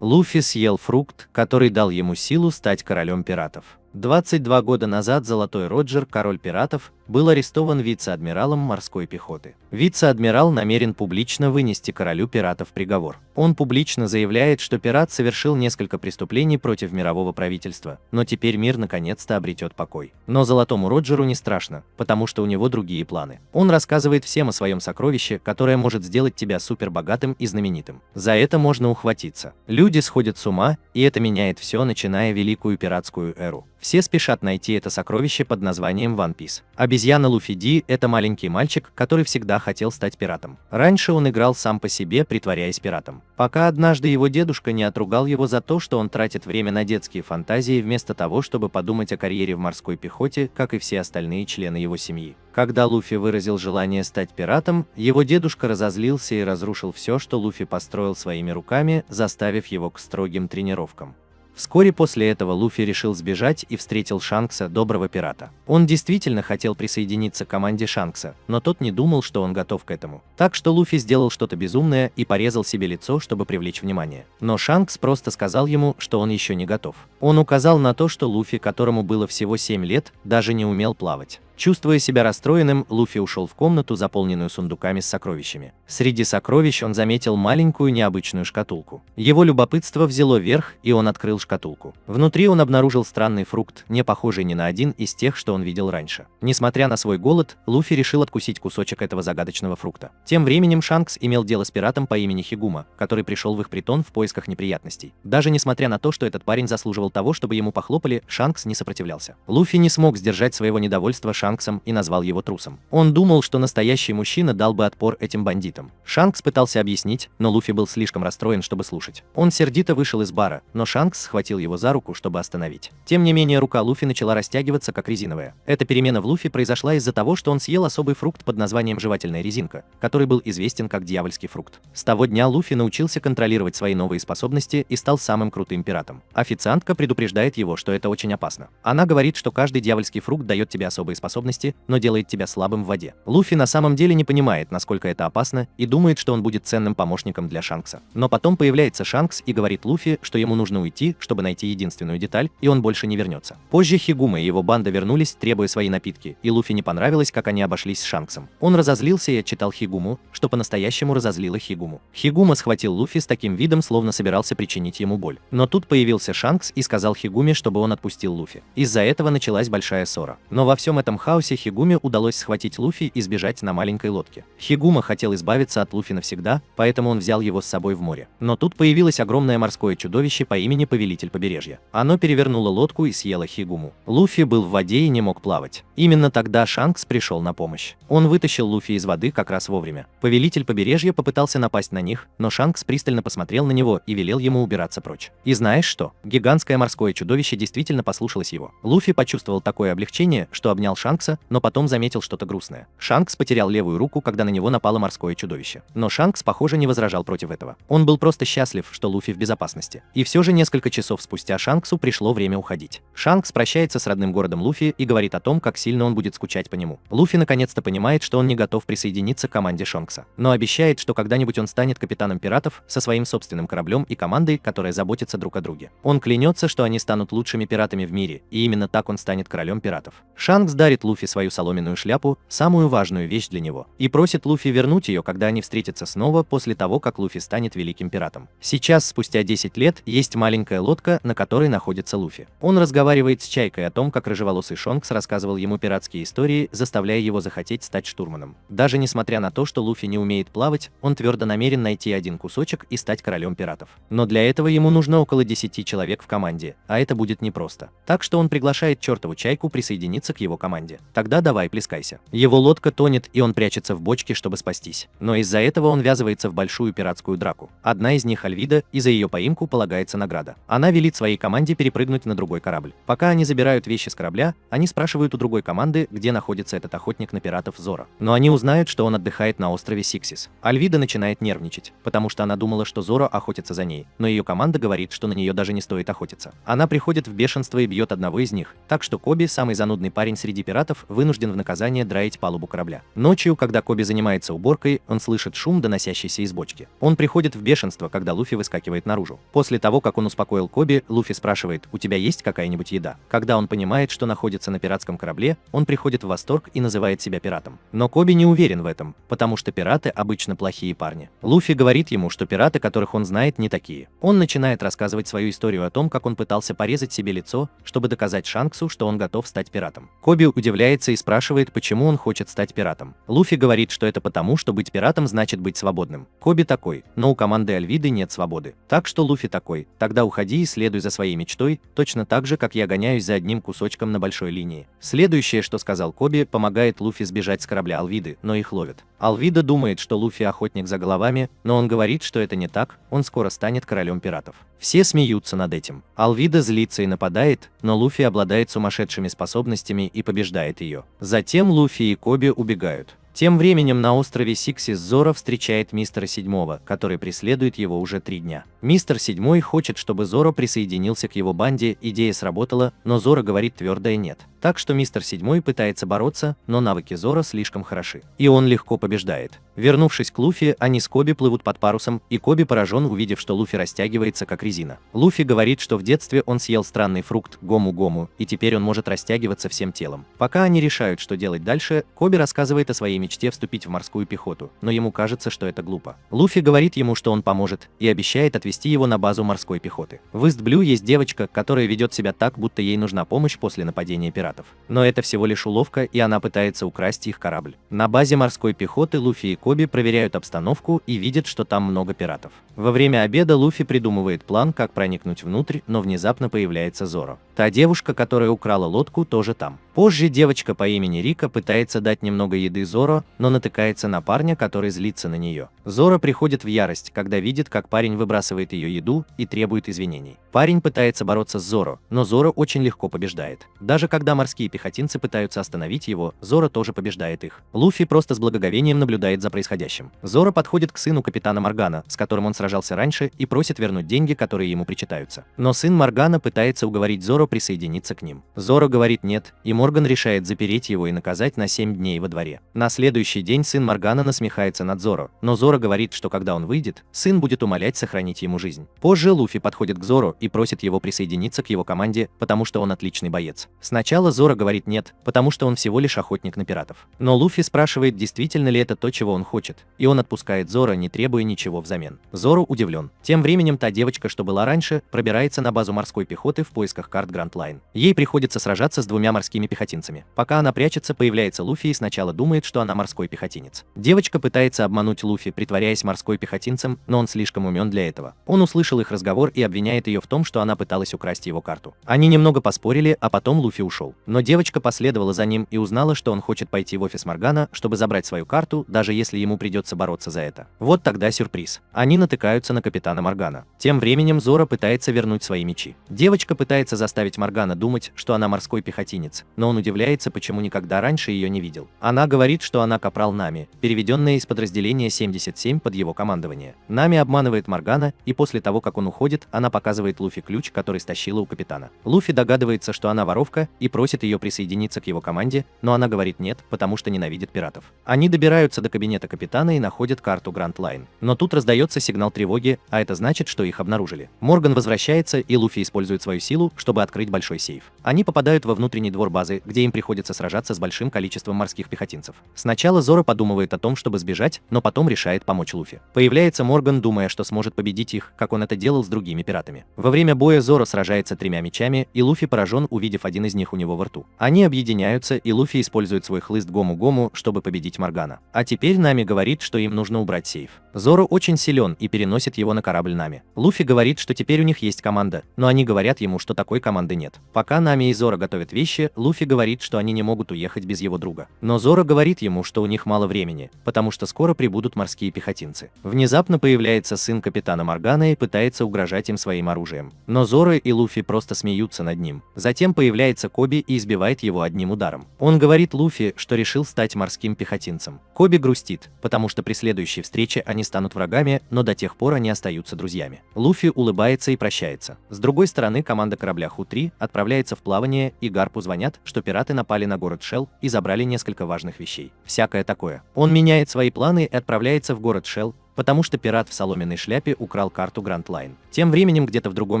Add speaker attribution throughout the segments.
Speaker 1: Луфи съел фрукт, который дал ему силу стать королем пиратов. 22 года назад Золотой Роджер, король пиратов, был арестован вице-адмиралом морской пехоты. Вице-адмирал намерен публично вынести королю пиратов приговор. Он публично заявляет, что пират совершил несколько преступлений против мирового правительства, но теперь мир наконец-то обретет покой. Но Золотому Роджеру не страшно, потому что у него другие планы. Он рассказывает всем о своем сокровище, которое может сделать тебя супербогатым и знаменитым. За это можно ухватиться. Люди сходят с ума, и это меняет все, начиная Великую пиратскую эру. Все спешат найти это сокровище под названием One Piece. Обезьяна Луфи Ди – это маленький мальчик, который всегда хотел стать пиратом. Раньше он играл сам по себе, притворяясь пиратом. Пока однажды его дедушка не отругал его за то, что он тратит время на детские фантазии вместо того, чтобы подумать о карьере в морской пехоте, как и все остальные члены его семьи. Когда Луфи выразил желание стать пиратом, его дедушка разозлился и разрушил все, что Луфи построил своими руками, заставив его к строгим тренировкам. Вскоре после этого Луфи решил сбежать и встретил Шанкса, доброго пирата. Он действительно хотел присоединиться к команде Шанкса, но тот не думал, что он готов к этому. Так что Луфи сделал что-то безумное и порезал себе лицо, чтобы привлечь внимание. Но Шанкс просто сказал ему, что он еще не готов. Он указал на то, что Луфи, которому было всего 7 лет, даже не умел плавать. Чувствуя себя расстроенным, Луфи ушел в комнату, заполненную сундуками с сокровищами. Среди сокровищ он заметил маленькую необычную шкатулку. Его любопытство взяло верх, и он открыл шкатулку. Внутри он обнаружил странный фрукт, не похожий ни на один из тех, что он видел раньше. Несмотря на свой голод, Луфи решил откусить кусочек этого загадочного фрукта. Тем временем Шанкс имел дело с пиратом по имени Хигума, который пришел в их притон в поисках неприятностей. Даже несмотря на то, что этот парень заслуживал того, чтобы ему похлопали, Шанкс не сопротивлялся. Луфи не смог сдержать своего недовольства Шанксом и назвал его трусом. Он думал, что настоящий мужчина дал бы отпор этим бандитам. Шанкс пытался объяснить, но Луфи был слишком расстроен, чтобы слушать. Он сердито вышел из бара, но Шанкс схватил его за руку, чтобы остановить. Тем не менее, рука Луфи начала растягиваться, как резиновая. Эта перемена в Луфи произошла из-за того, что он съел особый фрукт под названием жевательная резинка, который был известен как дьявольский фрукт. С того дня Луфи научился контролировать свои новые способности и стал самым крутым пиратом. Официантка предупреждает его, что это очень опасно. Она говорит, что каждый дьявольский фрукт дает тебе особые способности, но делает тебя слабым в воде. Луфи на самом деле не понимает, насколько это опасно, и думает, что он будет ценным помощником для Шанкса. Но потом появляется Шанкс и говорит Луфи, что ему нужно уйти, чтобы найти единственную деталь, и он больше не вернется. Позже Хигума и его банда вернулись, требуя свои напитки, и Луфи не понравилось, как они обошлись с Шанксом. Он разозлился и отчитал Хигуму, что по-настоящему разозлило Хигуму. Хигума схватил Луфи с таким видом, словно собирался причинить ему боль. Но тут появился Шанкс и сказал Хигуме, чтобы он отпустил Луфи. Из-за этого началась большая ссора. Но во всем этом хаосе Хигуме удалось схватить Луфи и сбежать на маленькой лодке. Хигума хотел избавиться от Луфи навсегда, поэтому он взял его с собой в море. Но тут появилось огромное морское чудовище по имени Повелитель Побережья. Оно перевернуло лодку и съело Хигуму. Луфи был в воде и не мог плавать. Именно тогда Шанкс пришел на помощь. Он вытащил Луфи из воды как раз вовремя. Повелитель Побережья попытался напасть на них, но Шанкс пристально посмотрел на него и велел ему убираться прочь. И знаешь что? Гигантское морское чудовище действительно послушалось его. Луфи почувствовал такое облегчение, что обнял Шанкса, но потом заметил что-то грустное. Шанкс потерял левую руку, когда на него напало морское чудовище. Но Шанкс, похоже, не возражал против этого. Он был просто счастлив, что Луфи в безопасности. И все же несколько часов спустя Шанксу пришло время уходить. Шанкс прощается с родным городом Луфи и говорит о том, как сильно он будет скучать по нему. Луфи наконец-то понимает, что он не готов присоединиться к команде Шанкса, но обещает, что когда-нибудь он станет капитаном пиратов со своим собственным кораблем и командой, которая заботится друг о друге. Он клянется, что они станут лучшими пиратами в мире, и именно так он станет королем пиратов. Шанкс дарит Луфи свою соломенную шляпу, самую важную вещь для него, и просит Луфи вернуть ее, когда они встретятся снова после того, как Луфи станет великим пиратом. Сейчас, спустя 10 лет, есть маленькая лодка, на которой находится Луфи. Он разговаривает с Чайкой о том, как рыжеволосый Шанкс рассказывал ему пиратские истории, заставляя его захотеть стать штурманом. Даже несмотря на то, что Луфи не умеет плавать, он твердо намерен найти один кусочек и стать королем пиратов. Но для этого ему нужно около 10 человек в команде, а это будет непросто. Так что он приглашает чертову Чайку присоединиться к его команде. Тогда давай плескайся. Его лодка тонет, и он прячется в бочке, чтобы спастись. Но из-за этого он ввязывается в большую пиратскую драку. Одна из них Альвида, и за ее поимку полагается награда. Она велит своей команде перепрыгнуть на другой корабль. Пока они забирают вещи с корабля, они спрашивают у другой команды, где находится этот охотник на пиратов Зора. Но они узнают, что он отдыхает на острове Сиксис. Альвида начинает нервничать, потому что она думала, что Зора охотится за ней, но ее команда говорит, что на нее даже не стоит охотиться. Она приходит в бешенство и бьет одного из них, так что Коби, самый занудный парень среди пиратов, пиратов вынужден в наказание драить палубу корабля. Ночью, когда Коби занимается уборкой, он слышит шум, доносящийся из бочки. Он приходит в бешенство, когда Луфи выскакивает наружу. После того, как он успокоил Коби, Луфи спрашивает: «У тебя есть какая-нибудь еда?» Когда он понимает, что находится на пиратском корабле, он приходит в восторг и называет себя пиратом. Но Коби не уверен в этом, потому что пираты обычно плохие парни. Луфи говорит ему, что пираты, которых он знает, не такие. Он начинает рассказывать свою историю о том, как он пытался порезать себе лицо, чтобы доказать Шанксу, что он готов стать пиратом. Коби удивляется и спрашивает, почему он хочет стать пиратом. Луфи говорит, что это потому, что быть пиратом значит быть свободным. Коби такой: но у команды Альвиды нет свободы. Так что Луфи такой: тогда уходи и следуй за своей мечтой, точно так же, как я гоняюсь за одним кусочком на большой линии. Следующее, что сказал Коби, помогает Луфи сбежать с корабля Альвиды, но их ловят. Альвида думает, что Луфи охотник за головами, но он говорит, что это не так, он скоро станет королем пиратов. Все смеются над этим. Альвида злится и нападает, но Луфи обладает сумасшедшими способностями и побеждает ее. Затем Луфи и Коби убегают. Тем временем на острове Сиксис Зоро встречает мистера Седьмого, который преследует его уже 3 дня. Мистер Седьмой хочет, чтобы Зоро присоединился к его банде, идея сработала, но Зоро говорит твердое нет. Так что мистер Седьмой пытается бороться, но навыки Зоро слишком хороши, и он легко побеждает. Вернувшись к Луфи, они с Коби плывут под парусом, и Коби поражен, увидев, что Луфи растягивается как резина. Луфи говорит, что в детстве он съел странный фрукт гому-гому, и теперь он может растягиваться всем телом. Пока они решают, что делать дальше, Коби рассказывает о своей мечте вступить в морскую пехоту, но ему кажется, что это глупо. Луфи говорит ему, что он поможет, и обещает отвезти его на базу морской пехоты. В Ист-Блю есть девочка, которая ведет себя так, будто ей нужна помощь после нападения пиратов. Но это всего лишь уловка, и она пытается украсть их корабль. На базе морской пехоты Луфи и Коби проверяют обстановку и видят, что там много пиратов. Во время обеда Луфи придумывает план, как проникнуть внутрь, но внезапно появляется Зоро. Та девушка, которая украла лодку, тоже там. Позже девочка по имени Рика пытается дать немного еды Зоро, но натыкается на парня, который злится на нее. Зоро приходит в ярость, когда видит, как парень выбрасывает ее еду и требует извинений. Парень пытается бороться с Зоро, но Зоро очень легко побеждает. Даже когда морские пехотинцы пытаются остановить его, Зоро тоже побеждает их. Луфи просто с благоговением наблюдает за происходящим. Зоро подходит к сыну капитана Моргана, с которым он сражался раньше, и просит вернуть деньги, которые ему причитаются. Но сын Моргана пытается уговорить Зоро присоединиться к ним. Зоро говорит нет, и Морган решает запереть его и наказать на 7 дней во дворе. На следующий день сын Моргана насмехается над Зоро, но Зоро говорит, что когда он выйдет, сын будет умолять сохранить ему жизнь. Позже Луфи подходит к Зоро и просит его присоединиться к его команде, потому что он отличный боец. Сначала Зоро говорит нет, потому что он всего лишь охотник на пиратов. Но Луфи спрашивает, действительно ли это то, чего он хочет, и он отпускает Зоро, не требуя ничего взамен. Зоро удивлен. Тем временем та девочка, что была раньше, пробирается на базу морской пехоты в поисках карт Гранд Лайн. Ей приходится сражаться с 2 морскими пехотинцами. Пока она прячется, появляется Луфи и сначала думает, что она морской пехотинец. Девочка пытается обмануть Луфи, притворяясь морской пехотинцем, но он слишком умен для этого. Он услышал их разговор и обвиняет ее в том, что она пыталась украсть его карту. Они немного поспорили, а потом Луфи ушел. Но девочка последовала за ним и узнала, что он хочет пойти в офис Моргана, чтобы забрать свою карту, даже если ему придется бороться за это. Вот тогда сюрприз. Они натыкаются на капитана Моргана. Тем временем Зоро пытается вернуть свои мечи. Девочка пытается заставить Моргана думать, что она морской пехотинец, но он удивляется, почему никогда раньше ее не видел. Она говорит, что она капрал Нами, переведенная из подразделения 77 под его командование. Нами обманывает Моргана, и после того, как он уходит, она показывает Луфи ключ, который стащила у капитана. Луфи догадывается, что она воровка, и просит ее присоединиться к его команде, но она говорит нет, потому что ненавидит пиратов. Они добираются до кабинета капитана и находят карту Гранд Лайн. Но тут раздается сигнал тревоги, а это значит, что их обнаружили. Морган возвращается, и Луфи использует свою силу, чтобы открыть большой сейф. Они попадают во внутренний двор базы, где им приходится сражаться с большим количеством морских пехотинцев. Сначала Зоро подумывает о том, чтобы сбежать, но потом решает помочь Луфи. Появляется Морган, думая, что сможет победить их, как он это делал с другими пиратами. Во время боя Зоро сражается 3 мечами, и Луфи поражен, увидев один из них у него во рту. Они объединяются, и Луфи использует свой хлыст Гому-Гому, чтобы победить Моргана. А теперь Нами говорит, что им нужно убрать сейф. Зоро очень силен и переносит его на корабль Нами. Луфи говорит, что теперь у них есть команда, но они говорят ему, что такой команды нет. Пока Нами и Зоро готовят вещи, Луфи говорит, что они не могут уехать без его друга. Но Зоро говорит ему, что у них мало времени, потому что скоро прибудут морские пехотинцы. Внезапно появляется сын капитана Моргана и пытается угрожать им своим оружием. Но Зоро и Луфи просто смеются над ним. Затем появляется Коби и избивает его одним ударом. Он говорит Луфи, что решил стать морским пехотинцем. Коби грустит, потому что при следующей встрече они станут врагами, но до тех пор они остаются друзьями. Луфи улыбается и прощается. С другой стороны, команда корабля Худ 3 отправляется в плавание, и Гарпу звонят, что пираты напали на город Шелл и забрали несколько важных вещей. Всякое такое. Он меняет свои планы и отправляется в город Шелл, потому что пират в соломенной шляпе украл карту Гранд Лайн. Тем временем где-то в другом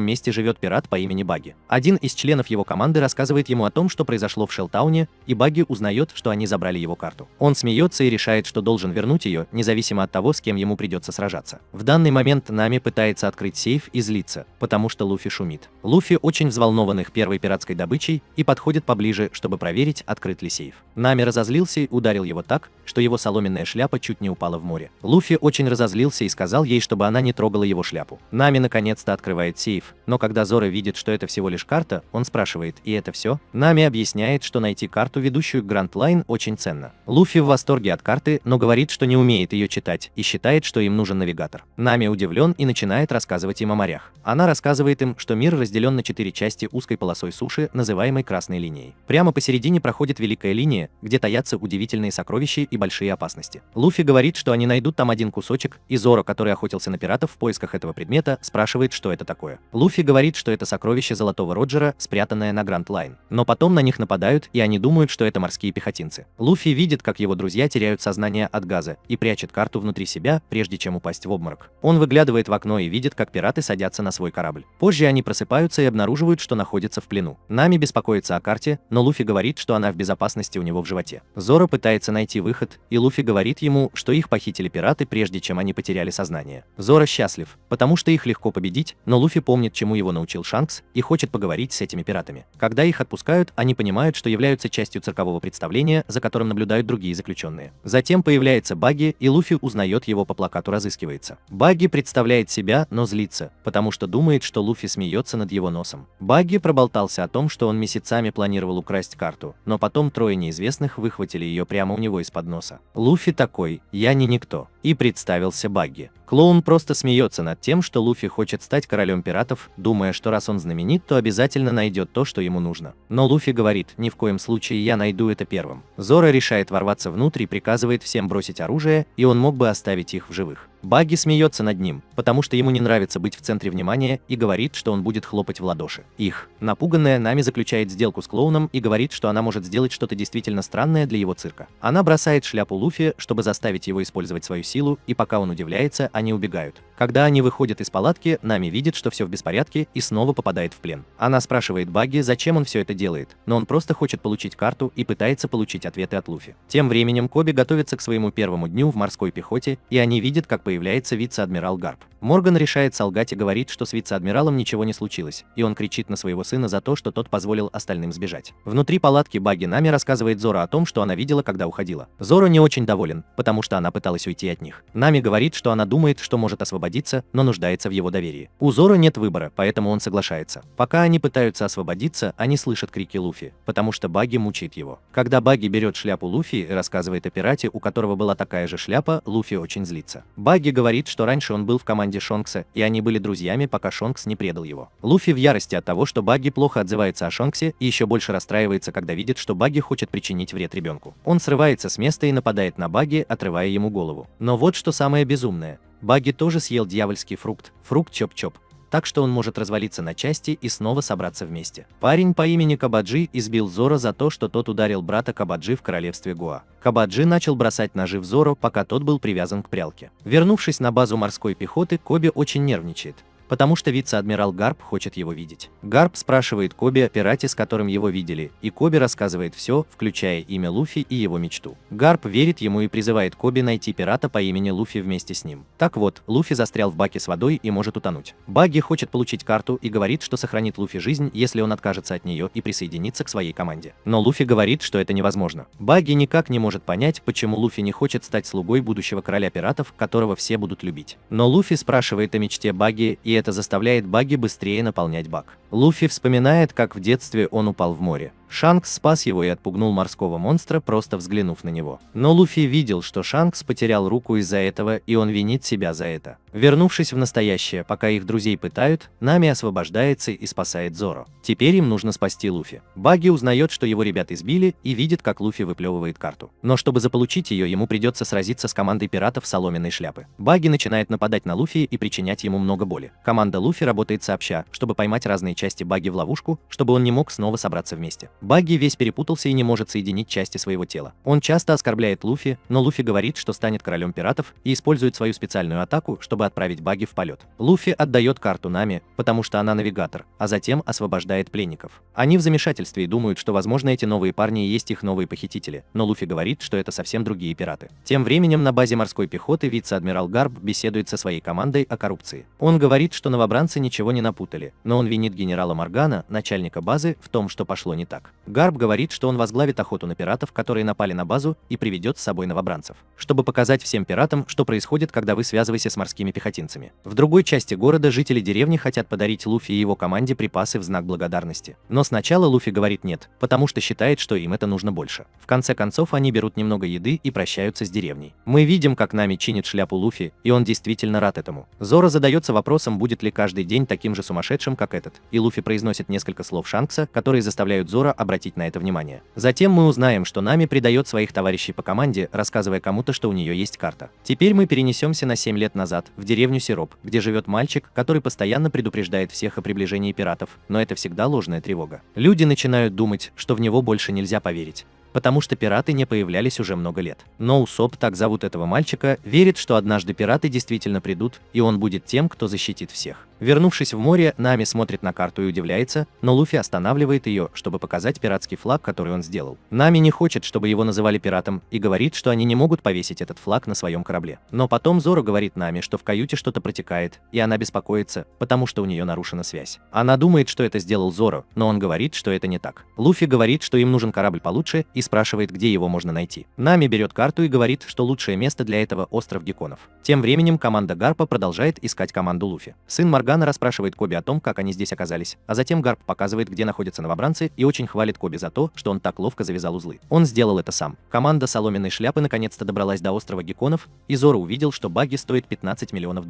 Speaker 1: месте живет пират по имени Багги. Один из членов его команды рассказывает ему о том, что произошло в Шеллтауне, и Багги узнает, что они забрали его карту. Он смеется и решает, что должен вернуть ее, независимо от того, с кем ему придется сражаться. В данный момент Нами пытается открыть сейф и злится, потому что Луфи шумит. Луфи очень взволнован их первой пиратской добычей и подходит поближе, чтобы проверить, открыт ли сейф. Нами разозлился и ударил его так, что его соломенная шляпа чуть не упала в море. Луфи очень разозлился и сказал ей, чтобы она не трогала его шляпу. Нами наконец-то открывает сейф, но когда Зора видит, что это всего лишь карта, он спрашивает: «И это все?». Нами объясняет, что найти карту, ведущую к Гранд Лайн, очень ценно. Луфи в восторге от карты, но говорит, что не умеет ее читать и считает, что им нужен навигатор. Нами удивлен и начинает рассказывать им о морях. Она рассказывает им, что мир разделен на 4 части узкой полосой суши, называемой Красной линией. Прямо посередине проходит Великая линия, где таятся удивительные сокровища и большие опасности. Луфи говорит, что они найдут там один кусочек, и Зора, который охотился на пиратов в поисках этого предмета, спрашивает, что это такое. Луфи говорит, что это сокровище Золотого Роджера, спрятанное на Гранд Лайн. Но потом на них нападают, и они думают, что это морские пехотинцы. Луфи видит, как его друзья теряют сознание от газа, и прячет карту внутри себя, прежде чем упасть в обморок. Он выглядывает в окно и видит, как пираты садятся на свой корабль. Позже они просыпаются и обнаруживают, что находятся в плену. Нами беспокоится о карте, но Луфи говорит, что она в безопасности у него в животе. Зора пытается найти выход, и Луфи говорит ему, что их похитили пираты, прежде чем они потеряли сознание. Зора счастлив, потому что их легко победить, но Луфи помнит, чему его научил Шанкс, и хочет поговорить с этими пиратами. Когда их отпускают, они понимают, что являются частью циркового представления, за которым наблюдают другие заключенные. Затем появляется Багги, и Луфи узнает его по плакату «Разыскивается». Багги представляет себя, но злится, потому что думает, что Луфи смеется над его носом. Багги проболтался о том, что он месяцами планировал украсть карту, но потом трое неизвестных выхватили ее прямо у него из-под носа. Луфи такой: «Я не никто», и представился Багги. Клоун просто смеется над тем, что Луфи хочет стать королем пиратов, думая, что раз он знаменит, то обязательно найдет то, что ему нужно. Но Луфи говорит: «Ни в коем случае, я найду это первым». Зора решает ворваться внутрь и приказывает всем бросить оружие, и он мог бы оставить их в живых. Багги смеется над ним, потому что ему не нравится быть в центре внимания, и говорит, что он будет хлопать в ладоши. Напуганная Нами заключает сделку с клоуном и говорит, что она может сделать что-то действительно странное для его цирка. Она бросает шляпу Луфи, чтобы заставить его использовать свою силу, и пока он удивляется, они убегают. Когда они выходят из палатки, Нами видит, что все в беспорядке, и снова попадает в плен. Она спрашивает Багги, зачем он все это делает, но он просто хочет получить карту и пытается получить ответы от Луфи. Тем временем Коби готовится к своему первому дню в морской пехоте, и они видят, как появляется вице-адмирал Гарп. Морган решает солгать и говорит, что с вице-адмиралом ничего не случилось, и он кричит на своего сына за то, что тот позволил остальным сбежать. Внутри палатки Багги Нами рассказывает Зора о том, что она видела, когда уходила. Зора не очень доволен, потому что она пыталась уйти от них. Нами говорит, что она думает, что может освободиться, но нуждается в его доверии. У Зора нет выбора, поэтому он соглашается. Пока они пытаются освободиться, они слышат крики Луфи, потому что Багги мучает его. Когда Багги берет шляпу Луфи и рассказывает о пирате, у которого была такая же шляпа, Луфи очень злится. Багги говорит, что раньше он был в команде Шонкса, и они были друзьями, пока Шонкс не предал его. Луфи в ярости от того, что Багги плохо отзывается о Шонксе, и еще больше расстраивается, когда видит, что Багги хочет причинить вред ребенку. Он срывается с места и нападает на Багги, отрывая ему голову. Но вот что самое безумное. Багги тоже съел дьявольский фрукт Чоп-Чоп, так что он может развалиться на части и снова собраться вместе. Парень по имени Кабаджи избил Зора за то, что тот ударил брата Кабаджи в королевстве Гуа. Кабаджи начал бросать ножи в Зоро, пока тот был привязан к прялке. Вернувшись на базу морской пехоты, Коби очень нервничает, потому что вице-адмирал Гарп хочет его видеть. Гарп спрашивает Коби о пирате, с которым его видели, и Коби рассказывает все, включая имя Луфи и его мечту. Гарп верит ему и призывает Коби найти пирата по имени Луфи вместе с ним. Так вот, Луфи застрял в баке с водой и может утонуть. Багги хочет получить карту и говорит, что сохранит Луфи жизнь, если он откажется от нее и присоединится к своей команде. Но Луфи говорит, что это невозможно. Багги никак не может понять, почему Луфи не хочет стать слугой будущего короля пиратов, которого все будут любить. Но Луфи спрашивает о мечте Багги, и это заставляет Багги быстрее наполнять бак. Луфи вспоминает, как в детстве он упал в море. Шанкс спас его и отпугнул морского монстра, просто взглянув на него. Но Луфи видел, что Шанкс потерял руку из-за этого, и он винит себя за это. Вернувшись в настоящее, пока их друзей пытают, Нами освобождается и спасает Зоро. Теперь им нужно спасти Луфи. Багги узнает, что его ребят избили, и видит, как Луфи выплевывает карту. Но чтобы заполучить ее, ему придется сразиться с командой пиратов Соломенной шляпы. Багги начинает нападать на Луфи и причинять ему много боли. Команда Луфи работает сообща, чтобы поймать разные части Багги в ловушку, чтобы он не мог снова собраться вместе. Багги весь перепутался и не может соединить части своего тела. Он часто оскорбляет Луфи, но Луфи говорит, что станет королем пиратов, и использует свою специальную атаку, чтобы отправить Багги в полет. Луфи отдает карту Нами, потому что она навигатор, а затем освобождает пленников. Они в замешательстве и думают, что возможно эти новые парни и есть их новые похитители, но Луфи говорит, что это совсем другие пираты. Тем временем на базе морской пехоты вице-адмирал Гарп беседует со своей командой о коррупции. Он говорит, что новобранцы ничего не напутали, но он винит генерала Моргана, начальника базы, в том, что пошло не так. Гарп говорит, что он возглавит охоту на пиратов, которые напали на базу, и приведет с собой новобранцев, чтобы показать всем пиратам, что происходит, когда вы связываетесь с морскими пехотинцами. В другой части города жители деревни хотят подарить Луфи и его команде припасы в знак благодарности. Но сначала Луфи говорит нет, потому что считает, что им это нужно больше. В конце концов они берут немного еды и прощаются с деревней. Мы видим, как Нами чинит шляпу Луфи, и он действительно рад этому. Зоро задается вопросом, будет ли каждый день таким же сумасшедшим, как этот, и Луфи произносит несколько слов Шанкса, которые заставляют Зоро обратить на это внимание. Затем мы узнаем, что Нами предает своих товарищей по команде, рассказывая кому-то, что у нее есть карта. Теперь мы перенесемся на 7 лет назад, в деревню Сироп, где живет мальчик, который постоянно предупреждает всех о приближении пиратов, но это всегда ложная тревога. Люди начинают думать, что в него больше нельзя поверить, потому что пираты не появлялись уже много лет. Но Усоп, так зовут этого мальчика, верит, что однажды пираты действительно придут, и он будет тем, кто защитит всех. Вернувшись в море, Нами смотрит на карту и удивляется, но Луфи останавливает ее, чтобы показать пиратский флаг, который он сделал. Нами не хочет, чтобы его называли пиратом, и говорит, что они не могут повесить этот флаг на своем корабле. Но потом Зоро говорит Нами, что в каюте что-то протекает, и она беспокоится, потому что у нее нарушена связь. Она думает, что это сделал Зоро, но он говорит, что это не так. Луфи говорит, что им нужен корабль получше, и спрашивает, где его можно найти. Нами берет карту и говорит, что лучшее место для этого — остров Гекконов. Тем временем команда Гарпа продолжает искать команду Луфи. Сын Моргана расспрашивает Коби о том, как они здесь оказались, а затем Гарп показывает, где находятся новобранцы, и очень хвалит Коби за то, что он так ловко завязал узлы. Он сделал это сам. Команда Соломенной шляпы наконец-то добралась до острова Гекконов, и Зоро увидел, что Багги стоит $15 миллионов.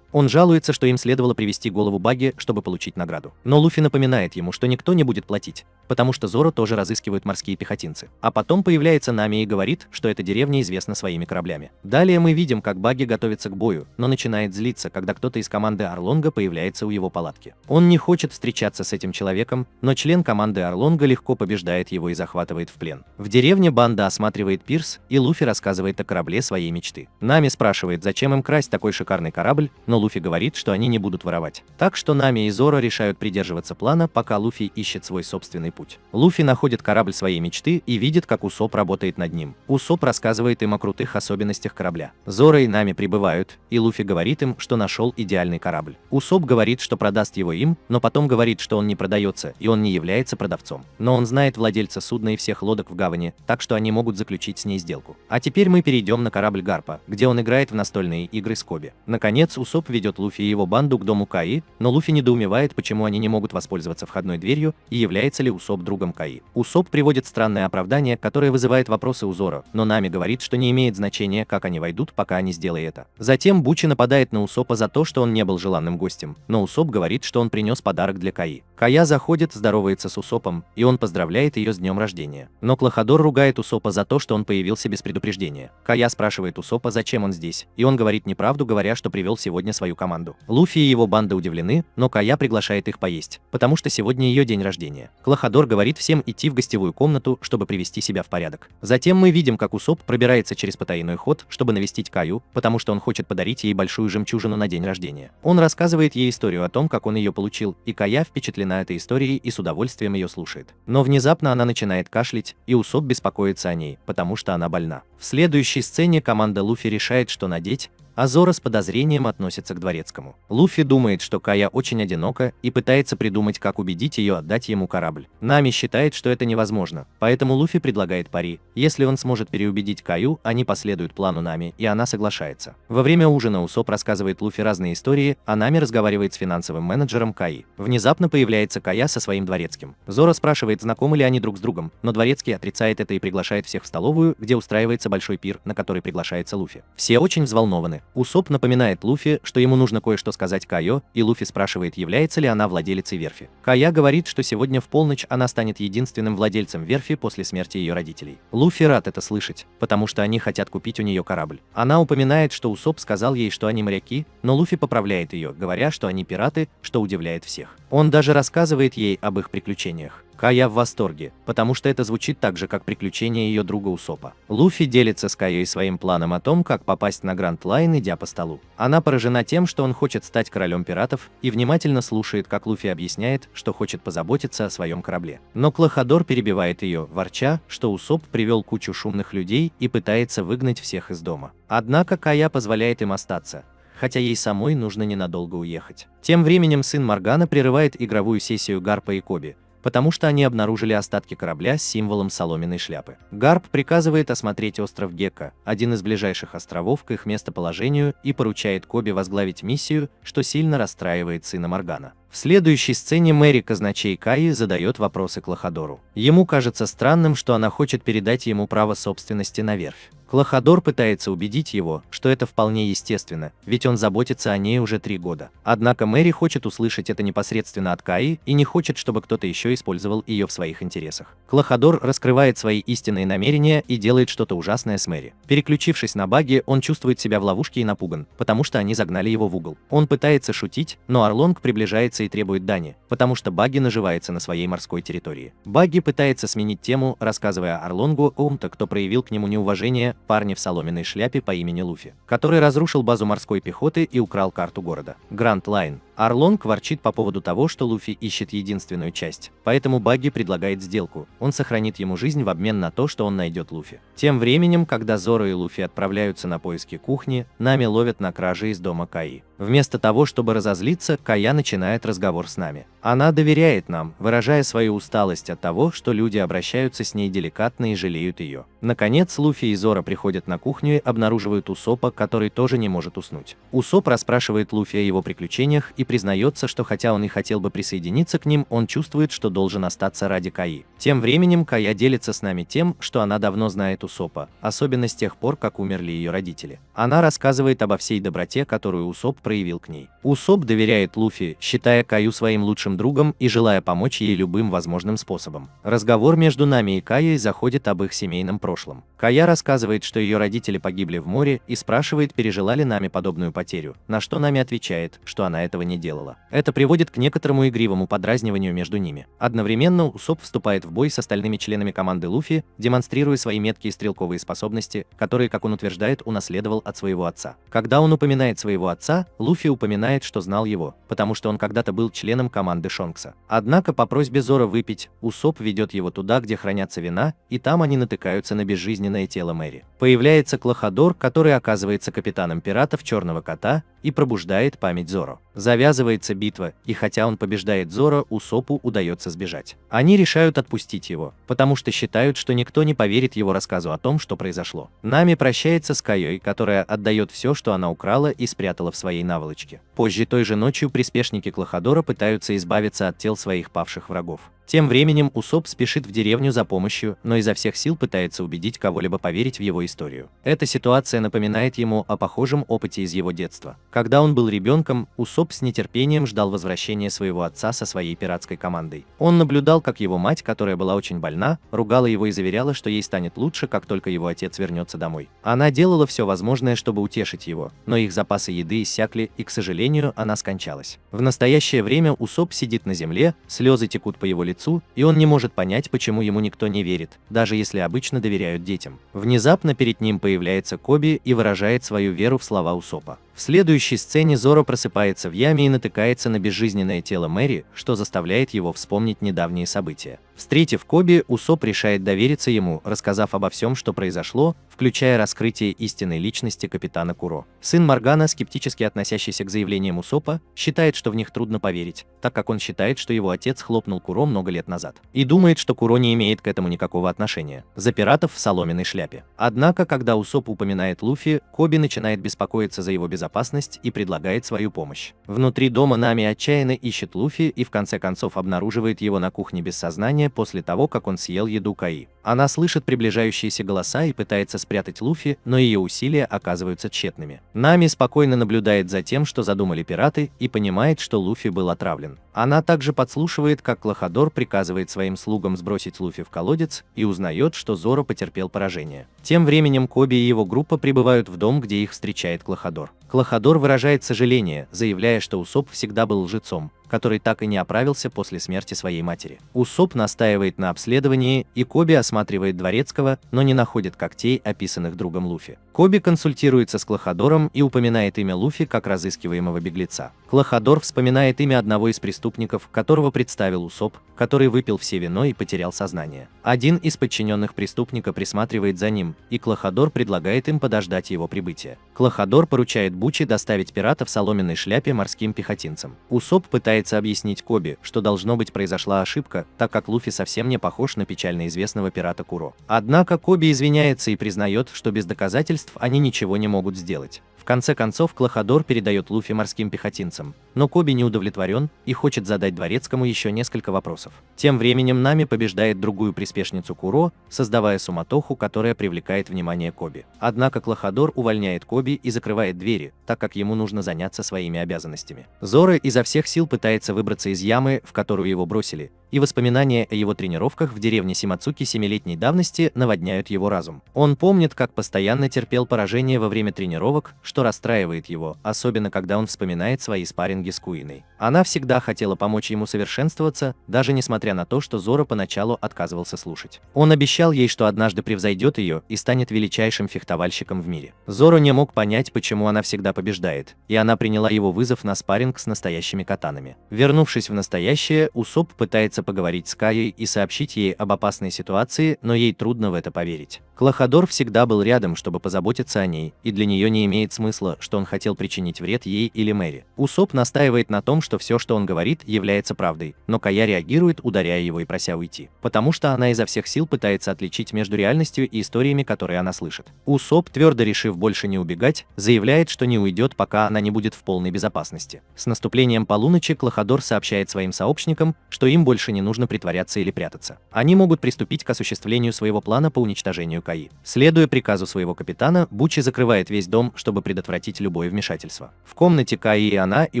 Speaker 1: Он жалуется, что им следовало привести голову Багги, чтобы получить награду. Но Луфи напоминает ему, что никто не будет платить, потому что Зоро тоже разыскивают морские пехотинцы. А потом появляется Нами и говорит, что эта деревня известна своими кораблями. Далее мы видим, как Багги готовится к бою, но начинает злиться, когда кто-то из команды Орлонга появляется у его палатки. Он не хочет встречаться с этим человеком, но член команды Орлонга легко побеждает его и захватывает в плен. В деревне банда осматривает пирс, и Луфи рассказывает о корабле своей мечты. Нами спрашивает, зачем им красть такой шикарный корабль, но Луфи говорит, что они не будут воровать. Так что Нами и Зоро решают придерживаться плана, пока Луфи ищет свой собственный путь. Луфи находит корабль своей мечты и видит, как Усоп работает над ним. Усоп рассказывает им о крутых особенностях корабля. Зоро и Нами прибывают, и Луфи говорит им, что нашел идеальный корабль. Усоп говорит, что продаст его им, но потом говорит, что он не продается, и он не является продавцом. Но он знает владельца судна и всех лодок в гавани, так что они могут заключить с ней сделку. А теперь мы перейдем на корабль Гарпа, где он играет в настольные игры с Коби. Наконец, Усоп ведет Луфи и его банду к дому Каи, но Луфи недоумевает, почему они не могут воспользоваться входной дверью, и является ли Усоп другом Каи. Усоп приводит странное оправдание, которое вызывает вопросы у Зоро, но Нами говорит, что не имеет значения, как они войдут, пока они сделают это. Затем Бучи нападает на Усопа за то, что он не был желанным гостем, но Усоп говорит, что он принес подарок для Каи. Кая заходит, здоровается с Усопом, и он поздравляет ее с днем рождения. Но Клахадор ругает Усопа за то, что он появился без предупреждения. Кая спрашивает Усопа, зачем он здесь, и он говорит неправду, говоря, что привел сегодня свою команду. Луфи и его банда удивлены, но Кая приглашает их поесть, потому что сегодня ее день рождения. Клахадор говорит всем идти в гостевую комнату, чтобы привести себя в порядок. Затем мы видим, как Усоп пробирается через потайной ход, чтобы навестить Каю, потому что он хочет подарить ей большую жемчужину на день рождения. Он рассказывает ей историю о том, как он ее получил, и Кая впечатлена этой историей и с удовольствием ее слушает. Но внезапно она начинает кашлять, и Усоп беспокоится о ней, потому что она больна. В следующей сцене команда Луфи решает, что надеть, а Зоро с подозрением относится к дворецкому. Луфи думает, что Кая очень одинока и пытается придумать, как убедить ее отдать ему корабль. Нами считает, что это невозможно, поэтому Луфи предлагает пари. Если он сможет переубедить Каю, они последуют плану Нами, и она соглашается. Во время ужина Усоп рассказывает Луфи разные истории, а Нами разговаривает с финансовым менеджером Каи. Внезапно появляется Кая со своим дворецким. Зоро спрашивает, знакомы ли они друг с другом, но дворецкий отрицает это и приглашает всех в столовую, где устраивается большой пир, на который приглашается Луфи. Все очень взволнованы. Усоп напоминает Луфи, что ему нужно кое-что сказать Кайо, и Луфи спрашивает, является ли она владелицей верфи. Кая говорит, что сегодня в полночь она станет единственным владельцем верфи после смерти ее родителей. Луфи рад это слышать, потому что они хотят купить у нее корабль. Она упоминает, что Усоп сказал ей, что они моряки, но Луфи поправляет ее, говоря, что они пираты, что удивляет всех. Он даже рассказывает ей об их приключениях. Кая в восторге, потому что это звучит так же, как приключения ее друга Усопа. Луфи делится с Кайой своим планом о том, как попасть на Гранд Лайн, идя по столу. Она поражена тем, что он хочет стать королем пиратов, и внимательно слушает, как Луфи объясняет, что хочет позаботиться о своем корабле. Но Клахадор перебивает ее, ворча, что Усоп привел кучу шумных людей и пытается выгнать всех из дома. Однако Кая позволяет им остаться, хотя ей самой нужно ненадолго уехать. Тем временем сын Моргана прерывает игровую сессию Гарпа и Коби, потому что они обнаружили остатки корабля с символом соломенной шляпы. Гарп приказывает осмотреть остров Гекка, один из ближайших островов к их местоположению, и поручает Коби возглавить миссию, что сильно расстраивает сына Моргана. В следующей сцене Мэри, казначей Каи, задает вопросы Клахадору. Ему кажется странным, что она хочет передать ему право собственности на верфь. Клахадор пытается убедить его, что это вполне естественно, ведь он заботится о ней уже 3 года. Однако Мэри хочет услышать это непосредственно от Каи и не хочет, чтобы кто-то еще использовал ее в своих интересах. Клахадор раскрывает свои истинные намерения и делает что-то ужасное с Мэри. Переключившись на баги, он чувствует себя в ловушке и напуган, потому что они загнали его в угол. Он пытается шутить, но Арлонг приближается и требует дани, потому что Багги наживается на своей морской территории. Багги пытается сменить тему, рассказывая Арлонгу о ком-то, кто проявил к нему неуважение, парне в соломенной шляпе по имени Луфи, который разрушил базу морской пехоты и украл карту города Гранд Лайн. Арлонг ворчит по поводу того, что Луфи ищет единственную часть, поэтому Багги предлагает сделку. Он сохранит ему жизнь в обмен на то, что он найдет Луфи. Тем временем, когда Зоро и Луфи отправляются на поиски кухни, Нами ловят на краже из дома Каи. Вместо того, чтобы разозлиться, Кая начинает разговор с Нами. Она доверяет нам, выражая свою усталость от того, что люди обращаются с ней деликатно и жалеют ее. Наконец, Луфи и Зоро приходят на кухню и обнаруживают Усопа, который тоже не может уснуть. Усоп расспрашивает Луфи о его приключениях и признается, что хотя он и хотел бы присоединиться к ним, он чувствует, что должен остаться ради Каи. Тем временем Кая делится с нами тем, что она давно знает Усопа, особенно с тех пор, как умерли ее родители. Она рассказывает обо всей доброте, которую Усоп проявил к ней. Усоп доверяет Луфи, считая Каю своим лучшим другом и желая помочь ей любым возможным способом. Разговор между Нами и Каей заходит об их семейном прошлом. Кая рассказывает, что ее родители погибли в море, и спрашивает, пережила ли Нами подобную потерю, на что Нами отвечает, что она этого не делала. Это приводит к некоторому игривому подразниванию между ними. Одновременно Усоп вступает в бой с остальными членами команды Луфи, демонстрируя свои меткие стрелковые способности, которые, как он утверждает, унаследовал от своего отца. Когда он упоминает своего отца, Луфи упоминает, что знал его, потому что он когда-то был членом команды Шонкса. Однако по просьбе Зоро выпить, Усоп ведет его туда, где хранятся вина, и там они натыкаются на безжизненное тело Мэри. Появляется Клахадор, который оказывается капитаном пиратов Черного Кота, и пробуждает память Зоро. Завязывается битва, и хотя он побеждает Зоро, Усопу удается сбежать. Они решают отпустить его, потому что считают, что никто не поверит его рассказу о том, что произошло. Нами прощается с Кайой, которая отдает все, что она украла и спрятала в своей наволочке. Позже той же ночью приспешники Клахадора пытаются избавиться от тел своих павших врагов. Тем временем Усоп спешит в деревню за помощью, но изо всех сил пытается убедить кого-либо поверить в его историю. Эта ситуация напоминает ему о похожем опыте из его детства. Когда он был ребенком, Усоп с нетерпением ждал возвращения своего отца со своей пиратской командой. Он наблюдал, как его мать, которая была очень больна, ругала его и заверяла, что ей станет лучше, как только его отец вернется домой. Она делала все возможное, чтобы утешить его, но их запасы еды иссякли, и, к сожалению, она скончалась. В настоящее время Усоп сидит на земле, слезы текут по его лицу, и он не может понять, почему ему никто не верит, даже если обычно доверяют детям. Внезапно перед ним появляется Коби и выражает свою веру в слова Усопа. В следующей сцене Зоро просыпается в яме и натыкается на безжизненное тело Мэри, что заставляет его вспомнить недавние события. Встретив Коби, Усоп решает довериться ему, рассказав обо всем, что произошло, включая раскрытие истинной личности капитана Куро. Сын Моргана, скептически относящийся к заявлениям Усопа, считает, что в них трудно поверить, так как он считает, что его отец хлопнул Куро много лет назад. И думает, что Куро не имеет к этому никакого отношения. За пиратов в соломенной шляпе. Однако, когда Усоп упоминает Луфи, Коби начинает беспокоиться за его безопасность и предлагает свою помощь. Внутри дома Нами отчаянно ищет Луфи и в конце концов обнаруживает его на кухне без сознания после того, как он съел еду Каи. Она слышит приближающиеся голоса и пытается спрятать Луфи, но ее усилия оказываются тщетными. Нами спокойно наблюдает за тем, что задумали пираты, и понимает, что Луфи был отравлен. Она также подслушивает, как Клахадор приказывает своим слугам сбросить Луфи в колодец, и узнает, что Зоро потерпел поражение. Тем временем Коби и его группа прибывают в дом, где их встречает Клахадор. Клахадор выражает сожаление, заявляя, что Усоп всегда был лжецом, который так и не оправился после смерти своей матери. Усоп настаивает на обследовании, и Коби осматривает Дворецкого, но не находит когтей, описанных другом Луфи. Коби консультируется с Клахадором и упоминает имя Луфи как разыскиваемого беглеца. Клахадор вспоминает имя одного из преступников, которого представил Усоп, который выпил все вино и потерял сознание. Один из подчиненных преступника присматривает за ним, и Клахадор предлагает им подождать его прибытия. Клахадор поручает Бучи доставить пирата в соломенной шляпе морским пехотинцам. Усоп пытается объяснить Коби, что должно быть произошла ошибка, так как Луфи совсем не похож на печально известного пирата Куро. Однако Коби извиняется и признает, что без доказательств они ничего не могут сделать. В конце концов, Клахадор передает Луфи морским пехотинцам, но Коби не удовлетворен и хочет задать Дворецкому еще несколько вопросов. Тем временем Нами побеждает другую приспешницу Куро, создавая суматоху, которая привлекает внимание Коби. Однако Клахадор увольняет Коби и закрывает двери, так как ему нужно заняться своими обязанностями. Зоро изо всех сил пытается выбраться из ямы, в которую его бросили, и воспоминания о его тренировках в деревне Симацуки 7-летней давности наводняют его разум. Он помнит, как постоянно терпел поражение во время тренировок, что расстраивает его, особенно когда он вспоминает свои спарринги с Куиной. Она всегда хотела помочь ему совершенствоваться, даже несмотря на то, что Зоро поначалу отказывался слушать. Он обещал ей, что однажды превзойдет ее и станет величайшим фехтовальщиком в мире. Зоро не мог понять, почему она всегда побеждает, и она приняла его вызов на спарринг с настоящими катанами. Вернувшись в настоящее, Усоп пытается поговорить с Каей и сообщить ей об опасной ситуации, но ей трудно в это поверить. Клахадор всегда был рядом, чтобы позаботиться о ней, и для нее не имеет смысла, что он хотел причинить вред ей или Мэри. Усоп настаивает на том, что все, что он говорит, является правдой, но Кая реагирует, ударяя его и прося уйти, потому что она изо всех сил пытается отличить между реальностью и историями, которые она слышит. Усоп, твердо решив больше не убегать, заявляет, что не уйдет, пока она не будет в полной безопасности. С наступлением полуночи Клахадор сообщает своим сообщникам, что им больше не нужно притворяться или прятаться. Они могут приступить к осуществлению своего плана по уничтожению Каи. Следуя приказу своего капитана, Бучи закрывает весь дом, чтобы предотвратить любое вмешательство. В комнате Каи и она, и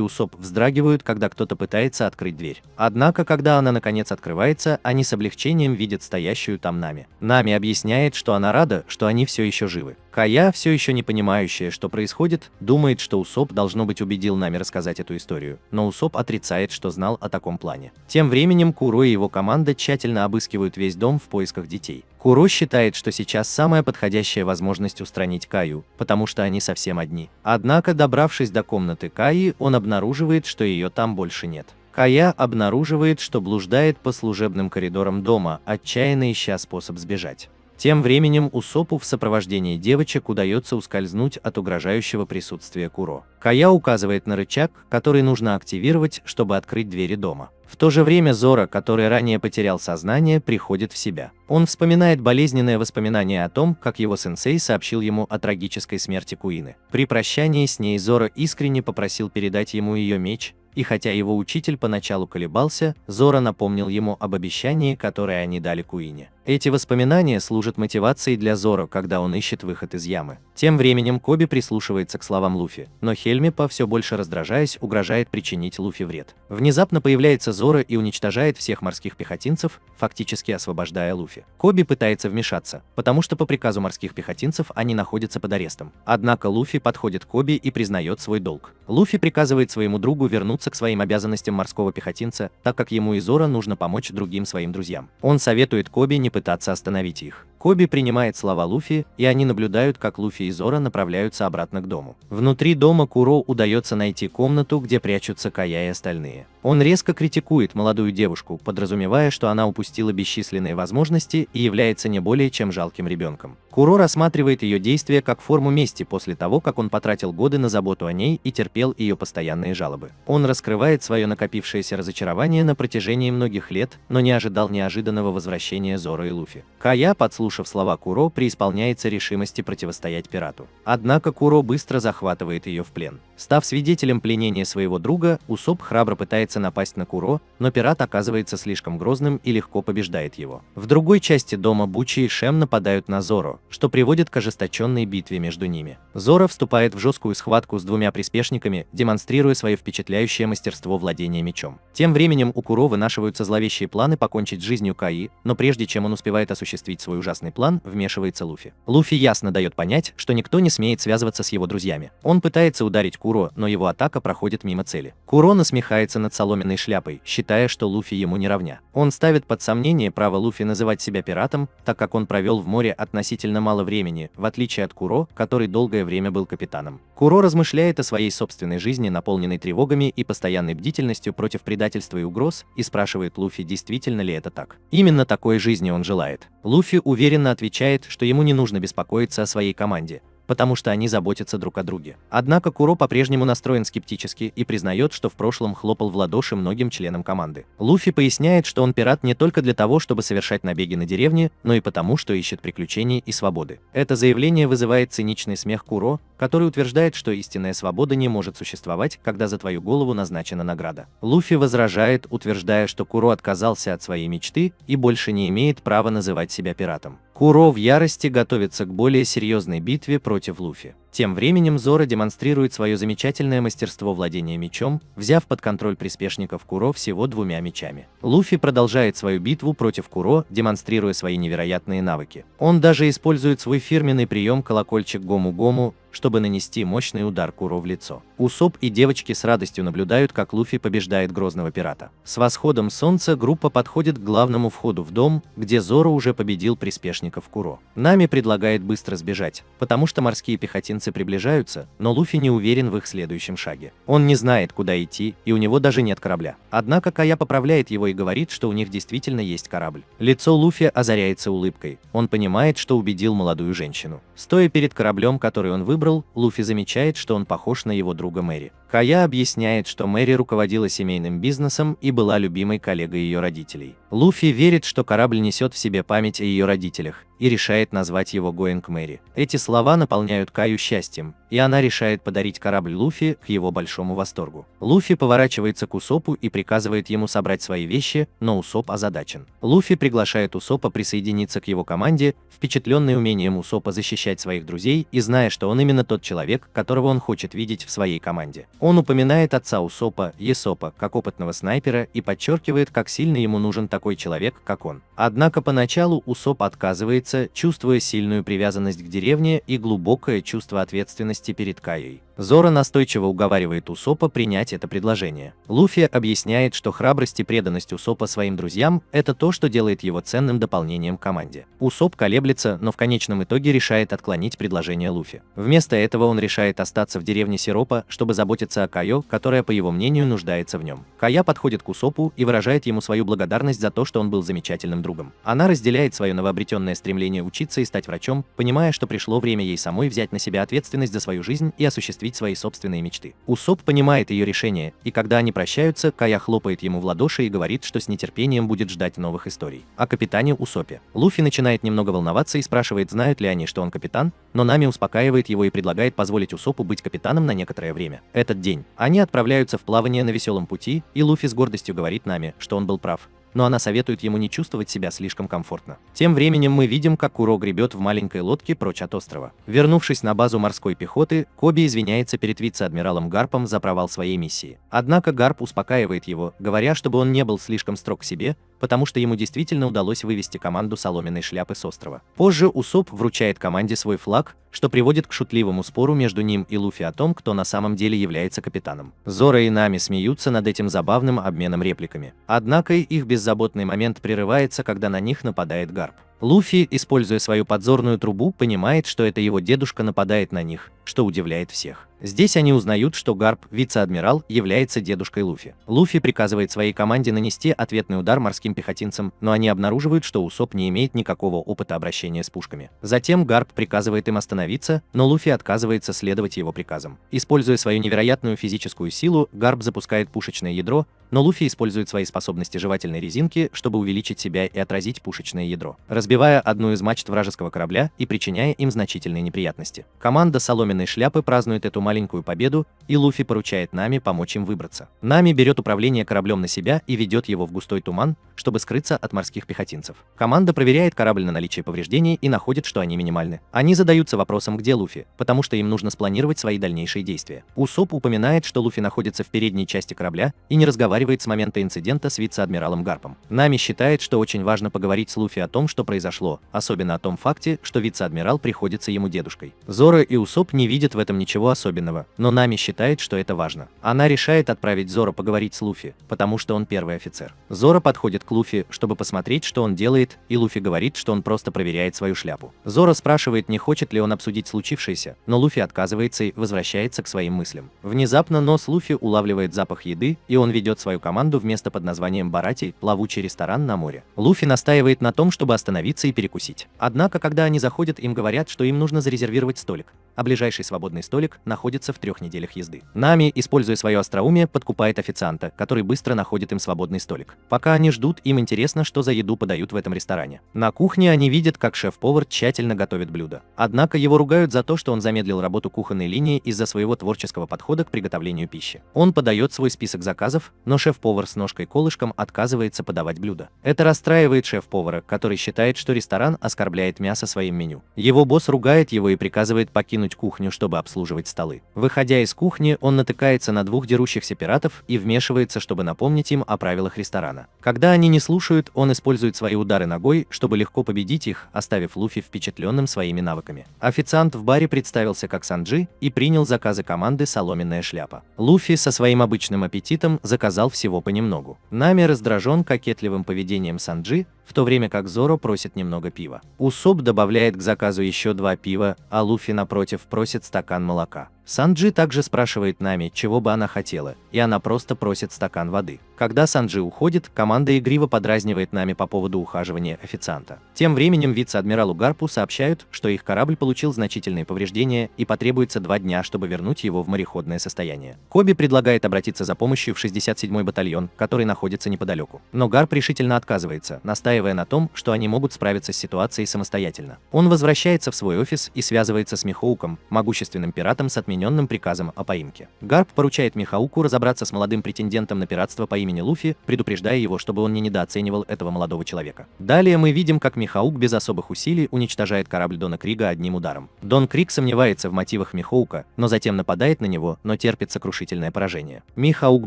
Speaker 1: Усоп вздрагивают, когда кто-то пытается открыть дверь. Однако, когда она наконец открывается, они с облегчением видят стоящую там Нами. Нами объясняет, что она рада, что они все еще живы. Кая, все еще не понимающая, что происходит, думает, что Усоп, должно быть, убедил Нами рассказать эту историю, но Усоп отрицает, что знал о таком плане. Тем временем Куро и его команда тщательно обыскивают весь дом в поисках детей. Куро считает, что сейчас самая подходящая возможность устранить Каю, потому что они совсем одни. Однако, добравшись до комнаты Каи, он обнаруживает, что ее там больше нет. Кая обнаруживает, что блуждает по служебным коридорам дома, отчаянно ища способ сбежать. Тем временем Усопу в сопровождении девочек удается ускользнуть от угрожающего присутствия Куро. Кая указывает на рычаг, который нужно активировать, чтобы открыть двери дома. В то же время Зоро, который ранее потерял сознание, приходит в себя. Он вспоминает болезненное воспоминание о том, как его сенсей сообщил ему о трагической смерти Куины. При прощании с ней Зоро искренне попросил передать ему ее меч, и хотя его учитель поначалу колебался, Зоро напомнил ему об обещании, которое они дали Куине. Эти воспоминания служат мотивацией для Зоро, когда он ищет выход из ямы. Тем временем Коби прислушивается к словам Луфи, но Хельмипа, все больше раздражаясь, угрожает причинить Луфи вред. Внезапно появляется Зоро и уничтожает всех морских пехотинцев, фактически освобождая Луфи. Коби пытается вмешаться, потому что по приказу морских пехотинцев они находятся под арестом. Однако Луфи подходит к Коби и признает свой долг. Луфи приказывает своему другу вернуться к своим обязанностям морского пехотинца, так как ему и Зоро нужно помочь другим своим друзьям. Он советует Коби не пытаться остановить их. Коби принимает слова Луфи, и они наблюдают, как Луфи и Зора направляются обратно к дому. Внутри дома Куро удается найти комнату, где прячутся Кая и остальные. Он резко критикует молодую девушку, подразумевая, что она упустила бесчисленные возможности и является не более чем жалким ребенком. Куро рассматривает ее действия как форму мести после того, как он потратил годы на заботу о ней и терпел ее постоянные жалобы. Он раскрывает свое накопившееся разочарование на протяжении многих лет, но не ожидал неожиданного возвращения Зора и Луфи. Кая, подслушав слова Куро, преисполняется решимости противостоять пирату. Однако Куро быстро захватывает ее в плен. Став свидетелем пленения своего друга, Усоп храбро пытается напасть на Куро, но пират оказывается слишком грозным и легко побеждает его. В другой части дома Бучи и Шем нападают на Зоро, что приводит к ожесточенной битве между ними. Зора вступает в жесткую схватку с двумя приспешниками, демонстрируя свое впечатляющее мастерство владения мечом. Тем временем у Куро вынашиваются зловещие планы покончить с жизнью Каи, но прежде чем он успевает осуществить свой ужасный план, вмешивается Луфи. Луфи ясно дает понять, что никто не смеет связываться с его друзьями. Он пытается ударить Куро, но его атака проходит мимо цели. Куро насмехается над соломенной шляпой, считая, что Луфи ему не равня. Он ставит под сомнение право Луфи называть себя пиратом, так как он провел в море относительно мало времени, в отличие от Куро, который долгое время был капитаном. Куро размышляет о своей собственной жизни, наполненной тревогами и постоянной бдительностью против предательства и угроз, и спрашивает Луфи, действительно ли это так. Именно такой жизни он желает. Луфи уверенно отвечает, что ему не нужно беспокоиться о своей команде, потому что они заботятся друг о друге. Однако Куро по-прежнему настроен скептически и признает, что в прошлом хлопал в ладоши многим членам команды. Луфи поясняет, что он пират не только для того, чтобы совершать набеги на деревни, но и потому, что ищет приключений и свободы. Это заявление вызывает циничный смех Куро, который утверждает, что истинная свобода не может существовать, когда за твою голову назначена награда. Луфи возражает, утверждая, что Куро отказался от своей мечты и больше не имеет права называть себя пиратом. Куро в ярости готовится к более серьезной битве против Луфи. Тем временем Зора демонстрирует свое замечательное мастерство владения мечом, взяв под контроль приспешников Куро всего двумя мечами. Луфи продолжает свою битву против Куро, демонстрируя свои невероятные навыки. Он даже использует свой фирменный прием колокольчик Гому-Гому, чтобы нанести мощный удар Куро в лицо. Усоп и девочки с радостью наблюдают, как Луфи побеждает грозного пирата. С восходом солнца группа подходит к главному входу в дом, где Зора уже победил приспешников Куро. Нами предлагает быстро сбежать, потому что морские пехотинцы приближаются, но Луфи не уверен в их следующем шаге. Он не знает, куда идти, и у него даже нет корабля. Однако Кая поправляет его и говорит, что у них действительно есть корабль. Лицо Луфи озаряется улыбкой. Он понимает, что убедил молодую женщину. Стоя перед кораблем, который он выбрал, Луфи замечает, что он похож на его друга Мэри. Кая объясняет, что Мэри руководила семейным бизнесом и была любимой коллегой ее родителей. Луфи верит, что корабль несет в себе память о ее родителях, и решает назвать его Гоинг Мэри. Эти слова наполняют Каю счастьем, и она решает подарить корабль Луфи к его большому восторгу. Луфи поворачивается к Усопу и приказывает ему собрать свои вещи, но Усоп озадачен. Луфи приглашает Усопа присоединиться к его команде, впечатленный умением Усопа защищать своих друзей и зная, что он именно тот человек, которого он хочет видеть в своей команде. Он упоминает отца Усопа, Есопа, как опытного снайпера и подчеркивает, как сильно ему нужен такой человек, как он. Однако поначалу Усоп отказывается, чувствуя сильную привязанность к деревне и глубокое чувство ответственности перед Каей. Зора настойчиво уговаривает Усопа принять это предложение. Луфи объясняет, что храбрость и преданность Усопа своим друзьям – это то, что делает его ценным дополнением к команде. Усоп колеблется, но в конечном итоге решает отклонить предложение Луфи. Вместо этого он решает остаться в деревне Сиропа, чтобы заботиться о Кайо, которая, по его мнению, нуждается в нем. Кая подходит к Усопу и выражает ему свою благодарность за то, что он был замечательным другом. Она разделяет свое новообретенное стремление учиться и стать врачом, понимая, что пришло время ей самой взять на себя ответственность за свою жизнь и осуществить свои собственные мечты. Усоп понимает ее решение, и когда они прощаются, Кая хлопает ему в ладоши и говорит, что с нетерпением будет ждать новых историй. О капитане Усопе. Луфи начинает немного волноваться и спрашивает, знают ли они, что он капитан, но Нами успокаивает его и предлагает позволить Усопу быть капитаном на некоторое время. Этот день. Они отправляются в плавание на веселом пути, и Луфи с гордостью говорит Нами, что он был прав, но она советует ему не чувствовать себя слишком комфортно. Тем временем мы видим, как Куро гребет в маленькой лодке прочь от острова. Вернувшись на базу морской пехоты, Коби извиняется перед вице-адмиралом Гарпом за провал своей миссии. Однако Гарп успокаивает его, говоря, чтобы он не был слишком строг к себе, потому что ему действительно удалось вывести команду соломенной шляпы с острова. Позже Усоп вручает команде свой флаг, что приводит к шутливому спору между ним и Луфи о том, кто на самом деле является капитаном. Зора и Нами смеются над этим забавным обменом репликами. Однако их беззаботный момент прерывается, когда на них нападает Гарп. Луфи, используя свою подзорную трубу, понимает, что это его дедушка нападает на них, что удивляет всех. Здесь они узнают, что Гарп, вице-адмирал, является дедушкой Луфи. Луфи приказывает своей команде нанести ответный удар морским пехотинцам, но они обнаруживают, что Усоп не имеет никакого опыта обращения с пушками. Затем Гарп приказывает им остановиться, но Луфи отказывается следовать его приказам. Используя свою невероятную физическую силу, Гарп запускает пушечное ядро, но Луфи использует свои способности жевательной резинки, чтобы увеличить себя и отразить пушечное ядро, разбивая одну из мачт вражеского корабля и причиняя им значительные неприятности. Команда Соломенной шляпы празднует эту маленькую победу, и Луфи поручает Нами помочь им выбраться. Нами берет управление кораблем на себя и ведет его в густой туман, чтобы скрыться от морских пехотинцев. Команда проверяет корабль на наличие повреждений и находит, что они минимальны. Они задаются вопросом, где Луфи, потому что им нужно спланировать свои дальнейшие действия. Усоп упоминает, что Луфи находится в передней части корабля и не разговаривает с момента инцидента с вице-адмиралом Гарпом. Нами считает, что очень важно поговорить с Луфи о том, что произошло, особенно о том факте, что вице-адмирал приходится ему дедушкой. Зора и Усоп не видят в этом ничего особенного, но Нами считает, что это важно. Она решает отправить Зора поговорить с Луфи, потому что он первый офицер. Зора подходит к Луфи, чтобы посмотреть, что он делает, и Луфи говорит, что он просто проверяет свою шляпу. Зора спрашивает, не хочет ли он обсудить случившееся, но Луфи отказывается и возвращается к своим мыслям. Внезапно нос Луфи улавливает запах еды, и он ведет свою команду в место под названием Барати, плавучий ресторан на море. Луфи настаивает на том, чтобы остановиться и перекусить. Однако, когда они заходят, им говорят, что им нужно зарезервировать столик, а ближайший свободный столик находится в 3 неделях езды. Нами, используя свое остроумие, подкупает официанта, который быстро находит им свободный столик. Пока они ждут, им интересно, что за еду подают в этом ресторане. На кухне они видят, как шеф-повар тщательно готовит блюдо. Однако его ругают за то, что он замедлил работу кухонной линии из-за своего творческого подхода к приготовлению пищи. Он подает свой список заказов, но шеф-повар с ножкой-колышком отказывается подавать блюдо. Это расстраивает шеф-повара, который считает, что ресторан оскорбляет мясо своим меню. Его босс ругает его и приказывает покинуть кухню, чтобы обслуживать столы. Выходя из кухни, он натыкается на 2 дерущихся пиратов и вмешивается, чтобы напомнить им о правилах ресторана. Когда они не слушают, он использует свои удары ногой, чтобы легко победить их, оставив Луфи впечатленным своими навыками. Официант в баре представился как Санджи и принял заказы команды Соломенная шляпа. Луфи со своим обычным аппетитом заказал всего понемногу. Нами раздражен кокетливым поведением Санджи, в то время как Зоро просит немного пива. Усоп добавляет к заказу еще 2 пива, а Луфи, напротив, просит стакан молока. Санджи также спрашивает Нами, чего бы она хотела, и она просто просит стакан воды. Когда Санджи уходит, команда игриво подразнивает Нами по поводу ухаживания официанта. Тем временем вице-адмиралу Гарпу сообщают, что их корабль получил значительные повреждения и потребуется 2 дня, чтобы вернуть его в мореходное состояние. Коби предлагает обратиться за помощью в 67-й батальон, который находится неподалеку. Но Гарп решительно отказывается, настаивая на том, что они могут справиться с ситуацией самостоятельно. Он возвращается в свой офис и связывается с Михоуком, могущественным пиратом с отмененным приказом о поимке. Гарп поручает Михауку разобраться с молодым претендентом на пиратство по имени Луфи, предупреждая его, чтобы он не недооценивал этого молодого человека. Далее мы видим, как Михаук без особых усилий уничтожает корабль Дона Крига одним ударом. Дон Криг сомневается в мотивах Михаука, но затем нападает на него, но терпит сокрушительное поражение. Михаук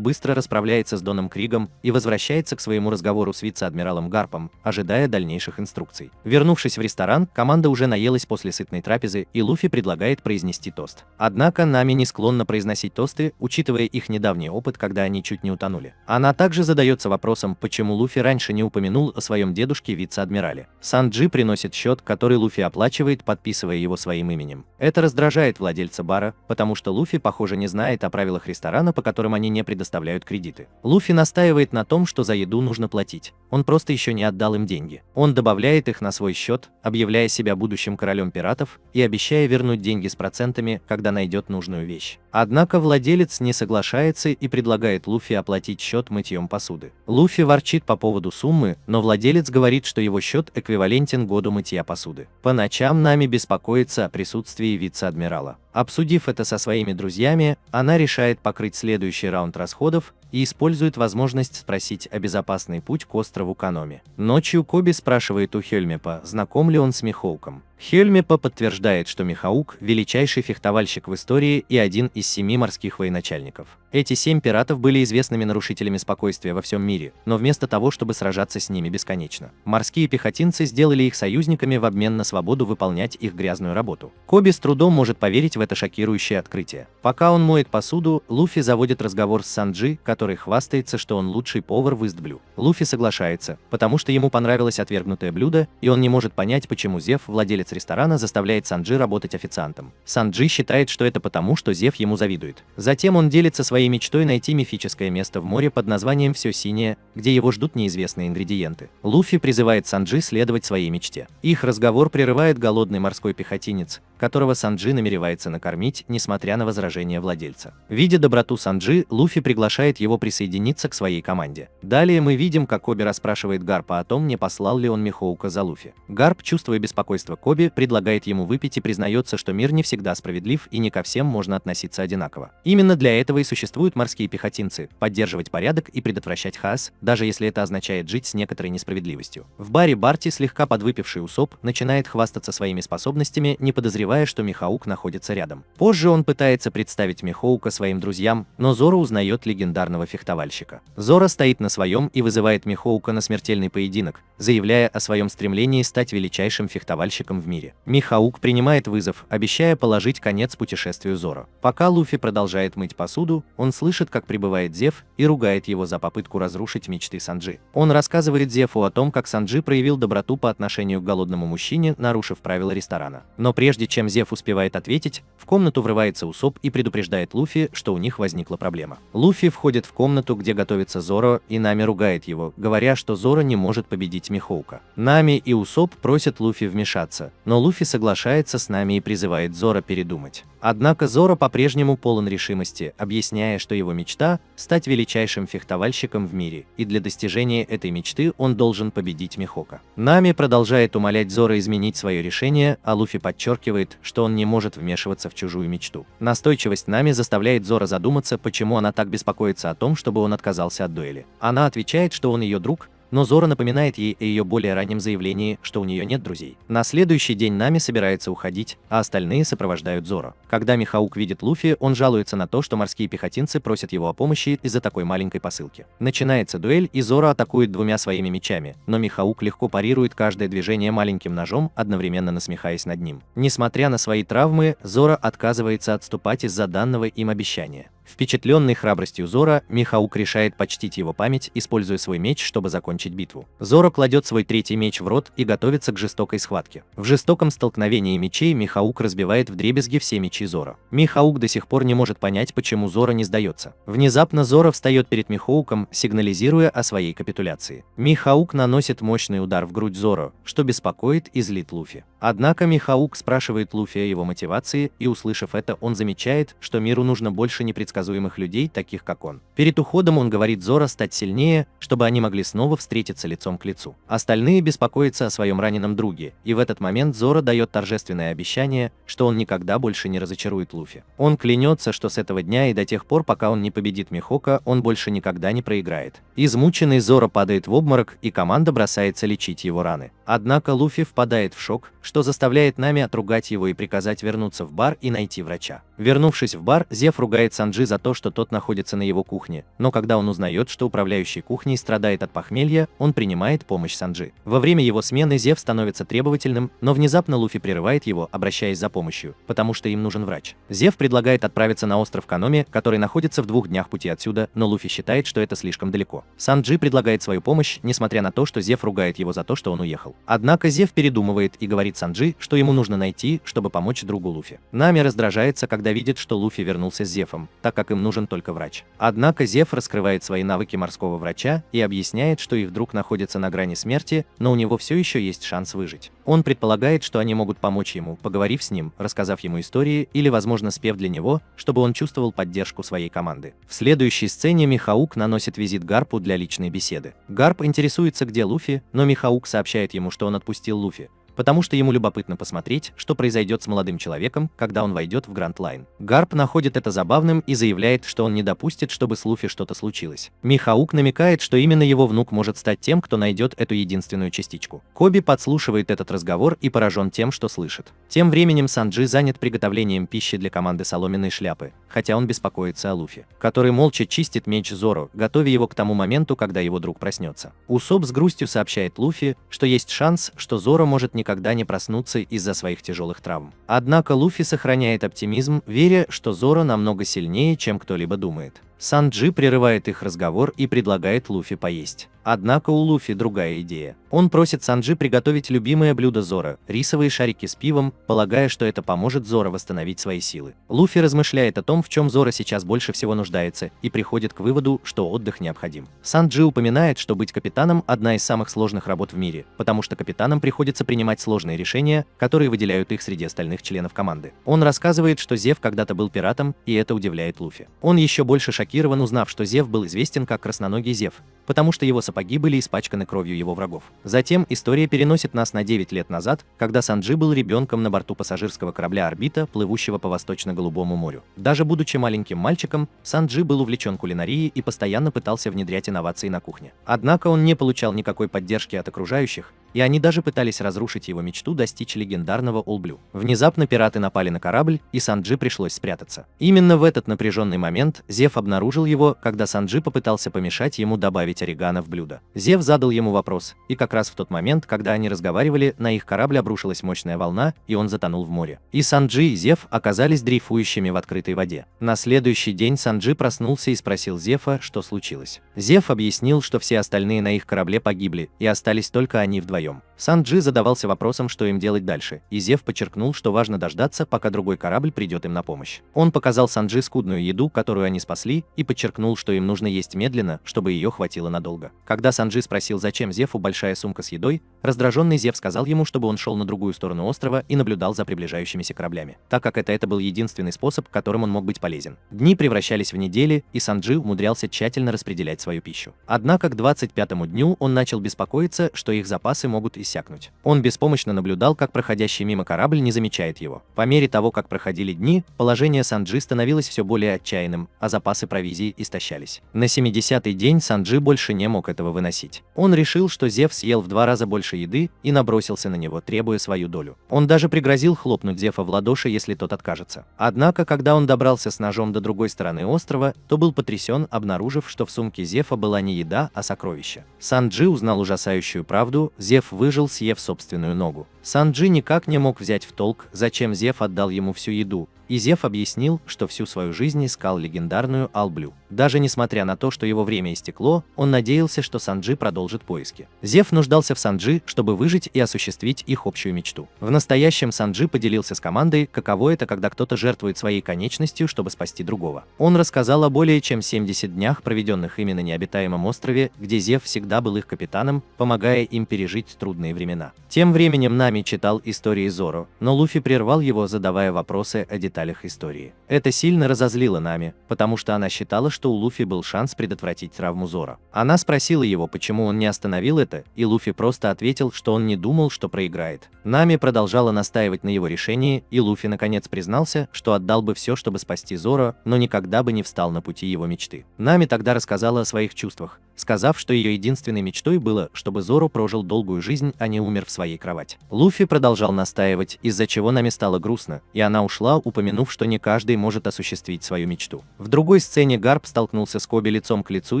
Speaker 1: быстро расправляется с Доном Кригом и возвращается к своему разговору с вице-адмиралом Гарпом, ожидая дальнейших инструкций. Вернувшись в ресторан, команда уже наелась после сытной трапезы, и Луфи предлагает произнести тост. Однако Нами не склонна произносить тосты, учитывая их недавний опыт, когда они чуть не утонули. Она также задается вопросом, почему Луфи раньше не упомянул о своем дедушке вице-адмирале. Санджи приносит счет, который Луфи оплачивает, подписывая его своим именем. Это раздражает владельца бара, потому что Луфи, похоже, не знает о правилах ресторана, по которым они не предоставляют кредиты. Луфи настаивает на том, что за еду нужно платить. Он просто еще не отдал им деньги. Он добавляет их на свой счет, объявляя себя будущим королем пиратов и обещая вернуть деньги с процентами, когда найдет нужную вещь. Однако владелец не соглашается и предлагает Луфи оплатить счет мытьем посуды. Луфи ворчит по поводу суммы, но владелец говорит, что его счет эквивалентен году мытья посуды. По ночам Нами беспокоится о присутствии вице-адмирала. Обсудив это со своими друзьями, она решает покрыть следующий раунд расходов и использует возможность спросить о безопасный путь к острову Каноми. Ночью Коби спрашивает у Хельмепа, знаком ли он с Михоуком. Хельмепа подтверждает, что Михаук – величайший фехтовальщик в истории и один из 7 морских военачальников. Эти 7 пиратов были известными нарушителями спокойствия во всем мире, но вместо того, чтобы сражаться с ними бесконечно, морские пехотинцы сделали их союзниками в обмен на свободу выполнять их грязную работу. Коби с трудом может поверить в в это шокирующее открытие. Пока он моет посуду, Луфи заводит разговор с Санджи, который хвастается, что он лучший повар в Истблю. Луфи соглашается, потому что ему понравилось отвергнутое блюдо, и он не может понять, почему Зев, владелец ресторана, заставляет Санджи работать официантом. Санджи считает, что это потому, что Зев ему завидует. Затем он делится своей мечтой найти мифическое место в море под названием «Все синее», где его ждут неизвестные ингредиенты. Луфи призывает Санджи следовать своей мечте. Их разговор прерывает голодный морской пехотинец, которого Санджи намеревается накормить, несмотря на возражения владельца. Видя доброту Санджи, Луфи приглашает его присоединиться к своей команде. Далее мы видим, как Коби расспрашивает Гарпа о том, не послал ли он Михоука за Луфи. Гарп, чувствуя беспокойство Коби, предлагает ему выпить и признается, что мир не всегда справедлив и не ко всем можно относиться одинаково. Именно для этого и существуют морские пехотинцы – поддерживать порядок и предотвращать хаос, даже если это означает жить с некоторой несправедливостью. В баре Барти, слегка подвыпивший Усоп, начинает хвастаться своими способностями, не подозревая, что Михаук находится рядом. Позже он пытается представить Михоука своим друзьям, но Зоро узнает легендарного фехтовальщика. Зоро стоит на своем и вызывает Михоука на смертельный поединок, заявляя о своем стремлении стать величайшим фехтовальщиком в мире. Михаук принимает вызов, обещая положить конец путешествию Зоро. Пока Луфи продолжает мыть посуду, он слышит, как прибывает Зев, и ругает его за попытку разрушить мечты Санджи. Он рассказывает Зефу о том, как Санджи проявил доброту по отношению к голодному мужчине, нарушив правила ресторана. Но прежде чем Зев успевает ответить, в комнату врывается Усоп и предупреждает Луфи, что у них возникла проблема. Луфи входит в комнату, где готовится Зоро, и Нами ругает его, говоря, что Зоро не может победить Михоука. Нами и Усоп просят Луфи вмешаться, но Луфи соглашается с Нами и призывает Зоро передумать. Однако Зоро по-прежнему полон решимости, объясняя, что его мечта – стать величайшим фехтовальщиком в мире, и для достижения этой мечты он должен победить Михоука. Нами продолжает умолять Зоро изменить свое решение, а Луфи подчеркивает, что он не может вмешиваться в чужую мечту. Настойчивость Нами заставляет Зоро задуматься, почему она так беспокоится о том, чтобы он отказался от дуэли. Она отвечает, что он ее друг, но Зоро напоминает ей о ее более раннем заявлении, что у нее нет друзей. На следующий день Нами собирается уходить, а остальные сопровождают Зоро. Когда Михаук видит Луфи, он жалуется на то, что морские пехотинцы просят его о помощи из-за такой маленькой посылки. Начинается дуэль, и Зоро атакует двумя своими мечами, но Михаук легко парирует каждое движение маленьким ножом, одновременно насмехаясь над ним. Несмотря на свои травмы, Зоро отказывается отступать из-за данного им обещания. Впечатленный храбростью Зоро, Михаук решает почтить его память, используя свой меч, чтобы закончить битву. Зоро кладет свой третий меч в рот и готовится к жестокой схватке. В жестоком столкновении мечей Михаук разбивает вдребезги все мечи Зоро. Михаук до сих пор не может понять, почему Зоро не сдается. Внезапно Зоро встает перед Михауком, сигнализируя о своей капитуляции. Михаук наносит мощный удар в грудь Зоро, что беспокоит и злит Луфи. Однако Михаук спрашивает Луфи о его мотивации, и, услышав это, он замечает, что миру нужно больше непредсказуемых людей, таких как он. Перед уходом он говорит Зоро стать сильнее, чтобы они могли снова встретиться лицом к лицу. Остальные беспокоятся о своем раненом друге, и в этот момент Зоро дает торжественное обещание, что он никогда больше не разочарует Луфи. Он клянется, что с этого дня и до тех пор, пока он не победит Михока, он больше никогда не проиграет. Измученный Зоро падает в обморок, и команда бросается лечить его раны. Однако Луфи впадает в шок, что заставляет Нами отругать его и приказать вернуться в бар и найти врача. Вернувшись в бар, Зев ругает Санджи за то, что тот находится на его кухне, но когда он узнает, что управляющий кухней страдает от похмелья, он принимает помощь Санджи. Во время его смены Зев становится требовательным, но внезапно Луфи прерывает его, обращаясь за помощью, потому что им нужен врач. Зев предлагает отправиться на остров Каноми, который находится в 2 днях пути отсюда, но Луфи считает, что это слишком далеко. Санджи предлагает свою помощь, несмотря на то, что Зев ругает его за то, что он уехал. Однако Зев передумывает и говорит Санджи, что ему нужно найти, чтобы помочь другу Луфи. Нами раздражается, когда видит, что Луфи вернулся с Зефом, так как им нужен только врач. Однако Зев раскрывает свои навыки морского врача и объясняет, что их друг находится на грани смерти, но у него все еще есть шанс выжить. Он предполагает, что они могут помочь ему, поговорив с ним, рассказав ему истории или, возможно, спев для него, чтобы он чувствовал поддержку своей команды. В следующей сцене Михаук наносит визит Гарпу для личной беседы. Гарп интересуется, где Луфи, но Михаук сообщает ему, что он отпустил Луфи, потому что ему любопытно посмотреть, что произойдет с молодым человеком, когда он войдет в Гранд Лайн. Гарп находит это забавным и заявляет, что он не допустит, чтобы с Луфи что-то случилось. Михаук намекает, что именно его внук может стать тем, кто найдет эту единственную частичку. Коби подслушивает этот разговор и поражен тем, что слышит. Тем временем Санджи занят приготовлением пищи для команды соломенной шляпы, хотя он беспокоится о Луфи, который молча чистит меч Зоро, готовя его к тому моменту, когда его друг проснется. Усоп с грустью сообщает Луфи, что есть шанс, что Зоро может не никогда не проснуться из-за своих тяжелых травм. Однако Луфи сохраняет оптимизм, веря, что Зоро намного сильнее, чем кто-либо думает. Санджи прерывает их разговор и предлагает Луфи поесть. Однако у Луфи другая идея. Он просит Санджи приготовить любимое блюдо Зоро – рисовые шарики с пивом, полагая, что это поможет Зоро восстановить свои силы. Луфи размышляет о том, в чем Зоро сейчас больше всего нуждается, и приходит к выводу, что отдых необходим. Санджи упоминает, что быть капитаном – одна из самых сложных работ в мире, потому что капитанам приходится принимать сложные решения, которые выделяют их среди остальных членов команды. Он рассказывает, что Зев когда-то был пиратом, и это удивляет Луфи. Он еще больше шокирован, узнав, что Зев был известен как красноногий Зев, потому что его сапоги были испачканы кровью его врагов. Затем история переносит нас на 9 лет назад, когда Санджи был ребенком на борту пассажирского корабля «Орбита», плывущего по Восточно-Голубому морю. Даже будучи маленьким мальчиком, Санджи был увлечен кулинарией и постоянно пытался внедрять инновации на кухне. Однако он не получал никакой поддержки от окружающих, и они даже пытались разрушить его мечту достичь легендарного All Blue. Внезапно пираты напали на корабль, и Санджи пришлось спрятаться. Именно в этот напряженный момент Зев обнаружил его, когда Санджи попытался помешать ему добавить орегано в блюдо. Зев задал ему вопрос, и как раз в тот момент, когда они разговаривали, на их корабль обрушилась мощная волна, и он затонул в море. И Санджи и Зев оказались дрейфующими в открытой воде. На следующий день Санджи проснулся и спросил Зефа, что случилось. Зев объяснил, что все остальные на их корабле погибли, и остались только они вдвоем. Санджи задавался вопросом, что им делать дальше, и Зев подчеркнул, что важно дождаться, пока другой корабль придет им на помощь. Он показал Санджи скудную еду, которую они спасли, и подчеркнул, что им нужно есть медленно, чтобы ее хватило надолго. Когда Санджи спросил, зачем Зеву большая сумка с едой, раздраженный Зев сказал ему, чтобы он шел на другую сторону острова и наблюдал за приближающимися кораблями, так как это был единственный способ, которым он мог быть полезен. Дни превращались в недели, и Санджи умудрялся тщательно распределять свою пищу. Однако к 25-му дню он начал беспокоиться, что их запасы могут иссякнуть. Он беспомощно наблюдал, как проходящий мимо корабль не замечает его. По мере того, как проходили дни, положение Санджи становилось все более отчаянным, а запасы провизии истощались. На 70-й день Санджи больше не мог этого выносить. Он решил, что Зев съел в 2 раза больше еды и набросился на него, требуя свою долю. Он даже пригрозил хлопнуть Зефа в ладоши, если тот откажется. Однако, когда он добрался с ножом до другой стороны острова, то был потрясен, обнаружив, что в сумке Зефа была не еда, а сокровище. Санджи узнал ужасающую правду: Зев выжил, съев собственную ногу. Санджи никак не мог взять в толк, зачем Зев отдал ему всю еду, и Зев объяснил, что всю свою жизнь искал легендарную All Blue. Даже несмотря на то, что его время истекло, он надеялся, что Санджи продолжит поиски. Зев нуждался в Санджи, чтобы выжить и осуществить их общую мечту. В настоящем Санджи поделился с командой, каково это, когда кто-то жертвует своей конечностью, чтобы спасти другого. Он рассказал о более чем 70 днях, проведенных именно на необитаемом острове, где Зев всегда был их капитаном, помогая им пережить трудные времена. Тем временем Нами читал истории Зоро, но Луфи прервал его, задавая вопросы о деталях истории. Это сильно разозлило Нами, потому что она считала, что у Луфи был шанс предотвратить травму Зоро. Она спросила его, почему он не остановил это, и Луфи просто ответил, что он не думал, что проиграет. Нами продолжала настаивать на его решении, и Луфи наконец признался, что отдал бы все, чтобы спасти Зоро, но никогда бы не встал на пути его мечты. Нами тогда рассказала о своих чувствах, сказав, что ее единственной мечтой было, чтобы Зоро прожил долгую жизнь, а не умер в своей кровати. Луфи продолжал настаивать, из-за чего Нами стало грустно, и она ушла, упомянув, что не каждый может осуществить свою мечту. В другой сцене Гарп столкнулся с Коби лицом к лицу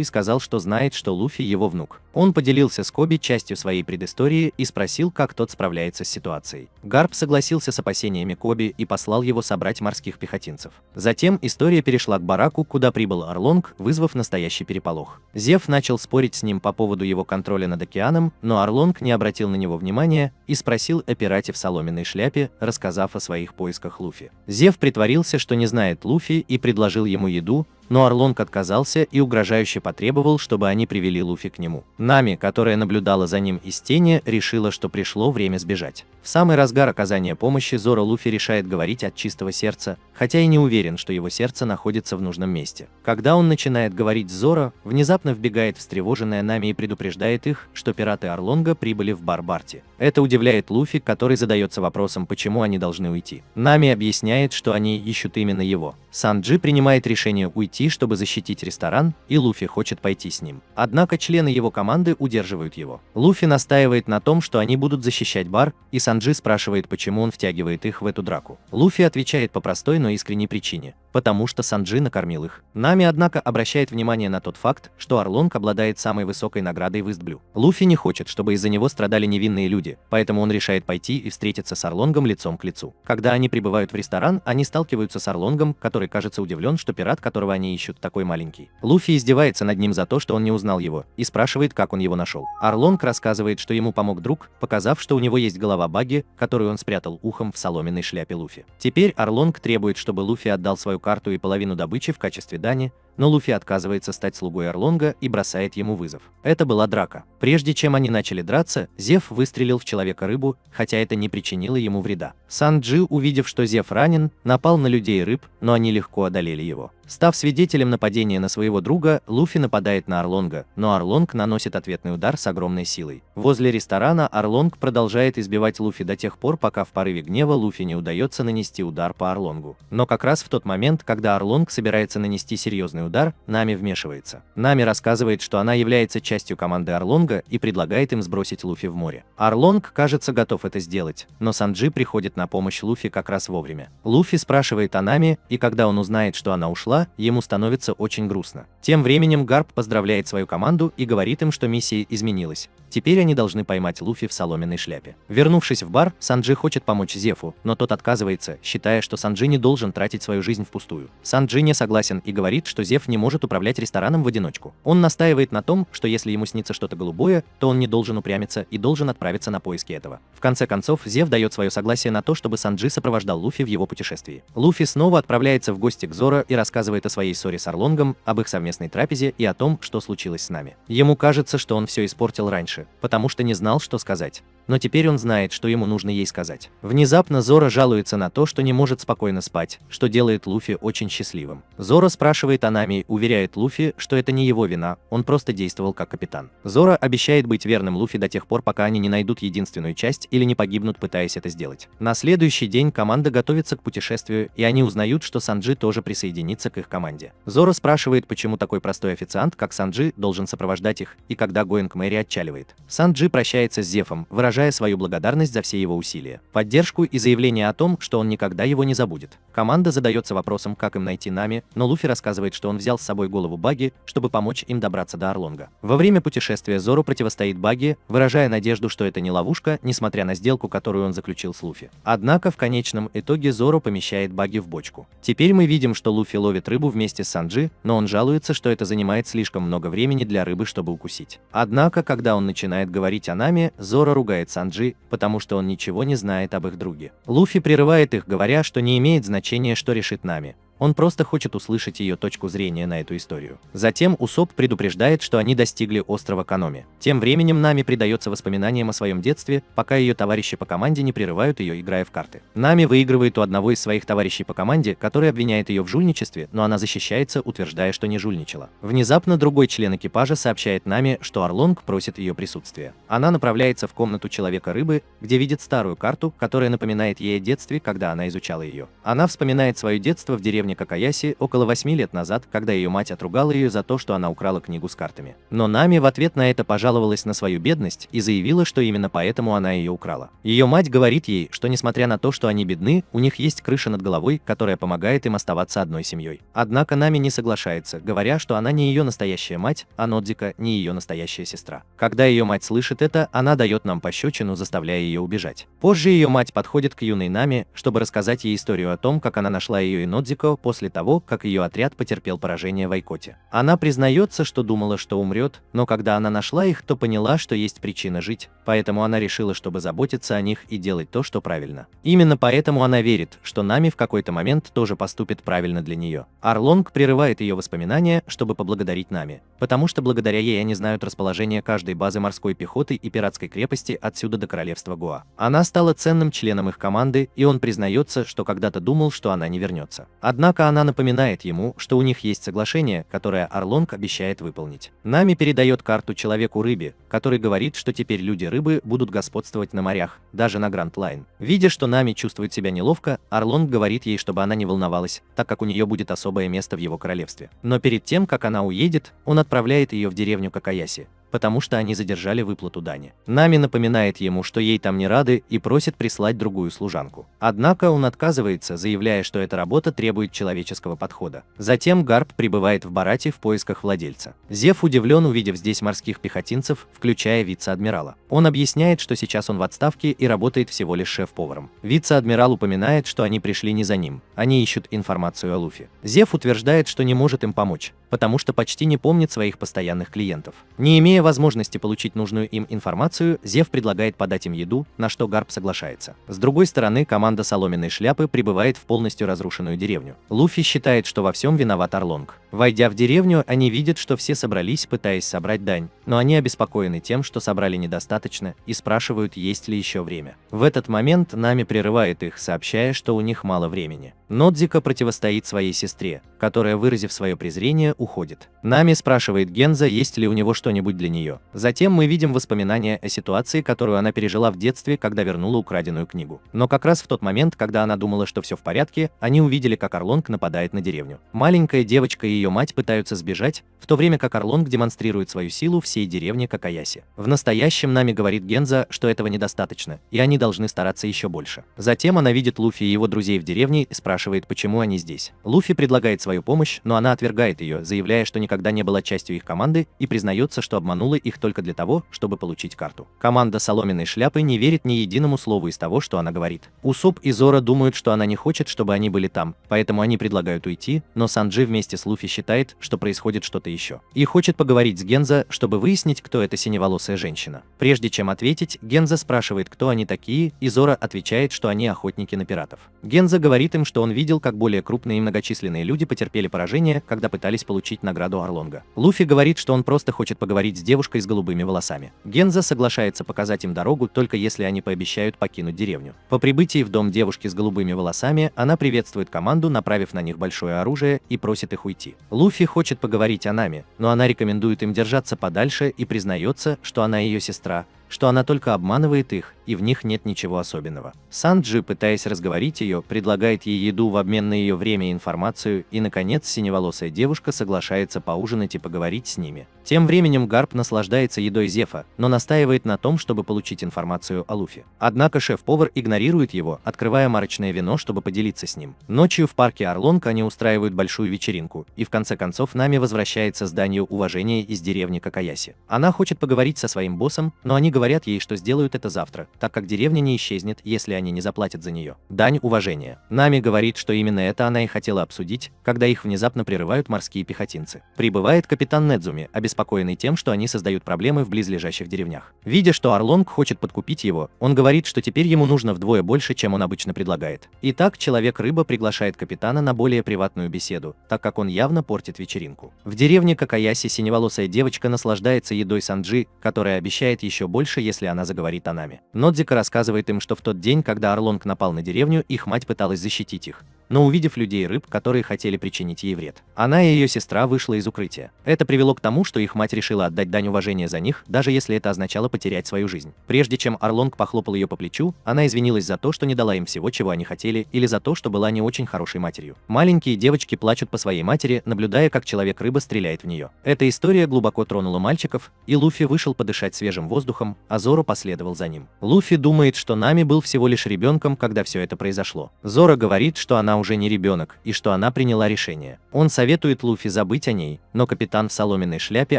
Speaker 1: и сказал, что знает, что Луфи его внук. Он поделился с Коби частью своей предыстории и спросил, как тот справляется с ситуацией. Гарп согласился с опасениями Коби и послал его собрать морских пехотинцев. Затем история перешла к бараку, куда прибыл Орлонг, вызвав настоящий переполох. Зев начал спорить с ним по поводу его контроля над океаном, но Орлонг не обратил на него внимания и спросил о пирате в соломенной шляпе, рассказав о своих поисках Луфи. Зев притворился, что не знает Луфи, и предложил ему еду, но Орлонг отказался и угрожающе потребовал, чтобы они привели Луфи к нему. Нами, которая наблюдала за ним из тени, решила, что пришло время сбежать. В самый разгар оказания помощи Зоро Луфи решает говорить от чистого сердца, хотя и не уверен, что его сердце находится в нужном месте. Когда он начинает говорить с Зоро, внезапно вбегает встревоженная Нами и предупреждает их, что пираты Орлонга прибыли в Бар-Барти. Это удивляет Луфи, который задается вопросом, почему они должны уйти. Нами объясняет, что они ищут именно его. Санджи принимает решение уйти, чтобы защитить ресторан, и Луфи хочет пойти с ним. Однако члены его команды удерживают его. Луфи настаивает на том, что они будут защищать бар, и Санджи спрашивает, почему он втягивает их в эту драку. Луфи отвечает по простой, но искренней причине: потому что Санджи накормил их. Нами, однако, обращает внимание на тот факт, что Арлонг обладает самой высокой наградой в Истблю. Луфи не хочет, чтобы из-за него страдали невинные люди, поэтому он решает пойти и встретиться с Арлонгом лицом к лицу. Когда они прибывают в ресторан, они сталкиваются с Арлонгом, который кажется удивлен, что пират, которого они ищут, такой маленький. Луфи издевается над ним за то, что он не узнал его, и спрашивает, как он его нашел. Арлонг рассказывает, что ему помог друг, показав, что у него есть голова Багги, которую он спрятал ухом в соломенной шляпе Луфи. Теперь Арлонг требует, чтобы Луфи отдал свою карту и половину добычи в качестве дани, но Луфи отказывается стать слугой Арлонга и бросает ему вызов. Это была драка. Прежде чем они начали драться, Зев выстрелил в человека-рыбу, хотя это не причинило ему вреда. Санджи, увидев, что Зев ранен, напал на людей и рыб, но они легко одолели его. Став свидетелем нападения на своего друга, Луфи нападает на Арлонга, но Арлонг наносит ответный удар с огромной силой. Возле ресторана Арлонг продолжает избивать Луфи до тех пор, пока в порыве гнева Луфи не удается нанести удар по Арлонгу. Но как раз в тот момент, когда Арлонг собирается нанести серьезный удар, Нами вмешивается. Нами рассказывает, что она является частью команды Арлонга и предлагает им сбросить Луфи в море. Арлонг, кажется, готов это сделать, но Санджи приходит на помощь Луфи как раз вовремя. Луфи спрашивает о Нами, и когда он узнает, что она ушла, ему становится очень грустно. Тем временем Гарп поздравляет свою команду и говорит им, что миссия изменилась. Теперь они должны поймать Луфи в соломенной шляпе. Вернувшись в бар, Санджи хочет помочь Зефу, но тот отказывается, считая, что Санджи не должен тратить свою жизнь впустую. Санджи не согласен и говорит, что Зеф не может управлять рестораном в одиночку. Он настаивает на том, что если ему снится что-то голубое, то он не должен упрямиться и должен отправиться на поиски этого. В конце концов, Зеф дает свое согласие на то, чтобы Санджи сопровождал Луфи в его путешествии. Луфи снова отправляется в гости к Зоро и рассказывает о своей ссоре с Арлонгом, об их совместной трапезе и о том, что случилось с нами. Ему кажется, что он все испортил раньше, потому что не знал, что сказать. Но теперь он знает, что ему нужно ей сказать. Внезапно Зоро жалуется на то, что не может спокойно спать, что делает Луфи очень счастливым. Зоро спрашивает о Нами, уверяет Луфи, что это не его вина, он просто действовал как капитан. Зоро обещает быть верным Луфи до тех пор, пока они не найдут единственную часть или не погибнут, пытаясь это сделать. На следующий день команда готовится к путешествию, и они узнают, что Санджи тоже присоединится к их команде. Зоро спрашивает, почему такой простой официант, как Санджи, должен сопровождать их, и когда Гоинг Мэри отчаливает. Санджи прощается с Зефом, выражая свою благодарность за все его усилия, поддержку и заявление о том, что он никогда его не забудет. Команда задается вопросом, как им найти Нами, но Луфи рассказывает, что он взял с собой голову Багги, чтобы помочь им добраться до Арлонга. Во время путешествия Зоро противостоит Багги, выражая надежду, что это не ловушка, несмотря на сделку, которую он заключил с Луфи. Однако в конечном итоге Зоро помещает Багги в бочку. Теперь мы видим, что Луфи ловит рыбу вместе с Санджи, но он жалуется, что это занимает слишком много времени для рыбы, чтобы укусить. Однако, когда он начинает говорить о Нами, Зоро ругает Санджи, потому что он ничего не знает об их друге. Луфи прерывает их, говоря, что не имеет значения, что решит Нами. Он просто хочет услышать ее точку зрения на эту историю. Затем Усоп предупреждает, что они достигли острова Каноми. Тем временем Нами предается воспоминаниям о своем детстве, пока ее товарищи по команде не прерывают ее, играя в карты. Нами выигрывает у одного из своих товарищей по команде, который обвиняет ее в жульничестве, но она защищается, утверждая, что не жульничала. Внезапно другой член экипажа сообщает Нами, что Арлонг просит ее присутствия. Она направляется в комнату Человека-рыбы, где видит старую карту, которая напоминает ей о детстве, когда она изучала ее. Она вспоминает свое детство в деревне Какаяси около 8 лет назад, когда ее мать отругала ее за то, что она украла книгу с картами. Но Нами в ответ на это пожаловалась на свою бедность и заявила, что именно поэтому она ее украла. Ее мать говорит ей, что несмотря на то, что они бедны, у них есть крыша над головой, которая помогает им оставаться одной семьей. Однако Нами не соглашается, говоря, что она не ее настоящая мать, а Нодзика не ее настоящая сестра. Когда ее мать слышит это, она дает нам пощечину, заставляя ее убежать. Позже ее мать подходит к юной Нами, чтобы рассказать ей историю о том, как она нашла ее и Нодзико после того, как ее отряд потерпел поражение в Айкоте. Она признается, что думала, что умрет, но когда она нашла их, то поняла, что есть причина жить, поэтому она решила, чтобы заботиться о них и делать то, что правильно. Именно поэтому она верит, что Нами в какой-то момент тоже поступит правильно для нее. Арлонг прерывает ее воспоминания, чтобы поблагодарить Нами, потому что благодаря ей они знают расположение каждой базы морской пехоты и пиратской крепости отсюда до королевства Гоа. Она стала ценным членом их команды, и он признается, что когда-то думал, что она не вернется. Однако она напоминает ему, что у них есть соглашение, которое Арлонг обещает выполнить. Нами передает карту Человеку-рыбе, который говорит, что теперь люди-рыбы будут господствовать на морях, даже на Гранд Лайн. Видя, что Нами чувствует себя неловко, Арлонг говорит ей, чтобы она не волновалась, так как у нее будет особое место в его королевстве. Но перед тем, как она уедет, он отправляет ее в деревню Какаяси, потому что они задержали выплату дани. Нами напоминает ему, что ей там не рады, и просит прислать другую служанку. Однако он отказывается, заявляя, что эта работа требует человеческого подхода. Затем Гарп прибывает в Барате в поисках владельца. Зев удивлен, увидев здесь морских пехотинцев, включая вице-адмирала. Он объясняет, что сейчас он в отставке и работает всего лишь шеф-поваром. Вице-адмирал упоминает, что они пришли не за ним, они ищут информацию о Луфи. Зев утверждает, что не может им помочь, потому что почти не помнит своих постоянных клиентов. Не имея возможности получить нужную им информацию, Зев предлагает подать им еду, на что Гарп соглашается. С другой стороны, команда Соломенной шляпы прибывает в полностью разрушенную деревню. Луфи считает, что во всем виноват Орлонг. Войдя в деревню, они видят, что все собрались, пытаясь собрать дань, но они обеспокоены тем, что собрали недостаточно, и спрашивают, есть ли еще время. В этот момент Нами прерывает их, сообщая, что у них мало времени. Нодзика противостоит своей сестре, которая, выразив свое презрение, уходит. Нами спрашивает Генза, есть ли у него что-нибудь для нее. Затем мы видим воспоминания о ситуации, которую она пережила в детстве, когда вернула украденную книгу. Но как раз в тот момент, когда она думала, что все в порядке, они увидели, как Орлонг нападает на деревню. Маленькая девочка и ее мать пытаются сбежать, в то время как Орлонг демонстрирует свою силу всей деревне Какаяси. В настоящем Нами говорит Генза, что этого недостаточно, и они должны стараться еще больше. Затем она видит Луфи и его друзей в деревне и спрашивает, почему они здесь. Луфи предлагает свою помощь, но она отвергает ее, заявляя, что никогда не была частью их команды и признается, что обманула их только для того, чтобы получить карту. Команда Соломенной шляпы не верит ни единому слову из того, что она говорит. Усоп и Зора думают, что она не хочет, чтобы они были там, поэтому они предлагают уйти, но Санджи вместе с Луфи считает, что происходит что-то еще, и хочет поговорить с Генза, чтобы выяснить, кто эта синеволосая женщина. Прежде чем ответить, Генза спрашивает, кто они такие, и Зора отвечает, что они охотники на пиратов. Генза говорит им, что он видел, как более крупные и многочисленные люди потерпели поражение, когда пытались получить награду Орлонга. Луфи говорит, что он просто хочет поговорить с девушкой с голубыми волосами. Генза соглашается показать им дорогу, только если они пообещают покинуть деревню. По прибытии в дом девушки с голубыми волосами, она приветствует команду, направив на них большое оружие, и просит их уйти. Луфи хочет поговорить о Нами, но она рекомендует им держаться подальше и признается, что она ее сестра, что она только обманывает их, и в них нет ничего особенного. Санджи, пытаясь разговорить ее, предлагает ей еду в обмен на ее время и информацию, и, наконец, синеволосая девушка соглашается поужинать и поговорить с ними. Тем временем Гарп наслаждается едой Зефа, но настаивает на том, чтобы получить информацию о Луфи. Однако шеф-повар игнорирует его, открывая марочное вино, чтобы поделиться с ним. Ночью в парке Орлонг они устраивают большую вечеринку, и в конце концов Нами возвращается с данью уважения из деревни Какаяси. Она хочет поговорить со своим боссом, но они говорят ей, что сделают это завтра, так как деревня не исчезнет, если они не заплатят за нее. Дань уважения. Нами говорит, что именно это она и хотела обсудить, когда их внезапно прерывают морские пехотинцы. Прибывает капитан Недзуми, обеспокоенный тем, что они создают проблемы в близлежащих деревнях. Видя, что Орлонг хочет подкупить его, он говорит, что теперь ему нужно вдвое больше, чем он обычно предлагает. Итак, Человек-рыба приглашает капитана на более приватную беседу, так как он явно портит вечеринку. В деревне Какаяси синеволосая девочка наслаждается едой Санджи, которая обещает еще больше, если она заговорит о Нами. Нодзика рассказывает им, что в тот день, когда Орлонг напал на деревню, их мать пыталась защитить их, но увидев людей-рыб, которые хотели причинить ей вред, она и ее сестра вышла из укрытия. Это привело к тому, что их мать решила отдать дань уважения за них, даже если это означало потерять свою жизнь. Прежде чем Орлонг похлопал ее по плечу, она извинилась за то, что не дала им всего, чего они хотели, или за то, что была не очень хорошей матерью. Маленькие девочки плачут по своей матери, наблюдая, как Человек-рыба стреляет в нее. Эта история глубоко тронула мальчиков, и Луфи вышел подышать свежим воздухом, а Зора последовал за ним. Луфи думает, что Нами был всего лишь ребенком, когда все это произошло. Зора говорит, что она уже не ребенок, и что она приняла решение. Он советует Луфи забыть о ней, но капитан в соломенной шляпе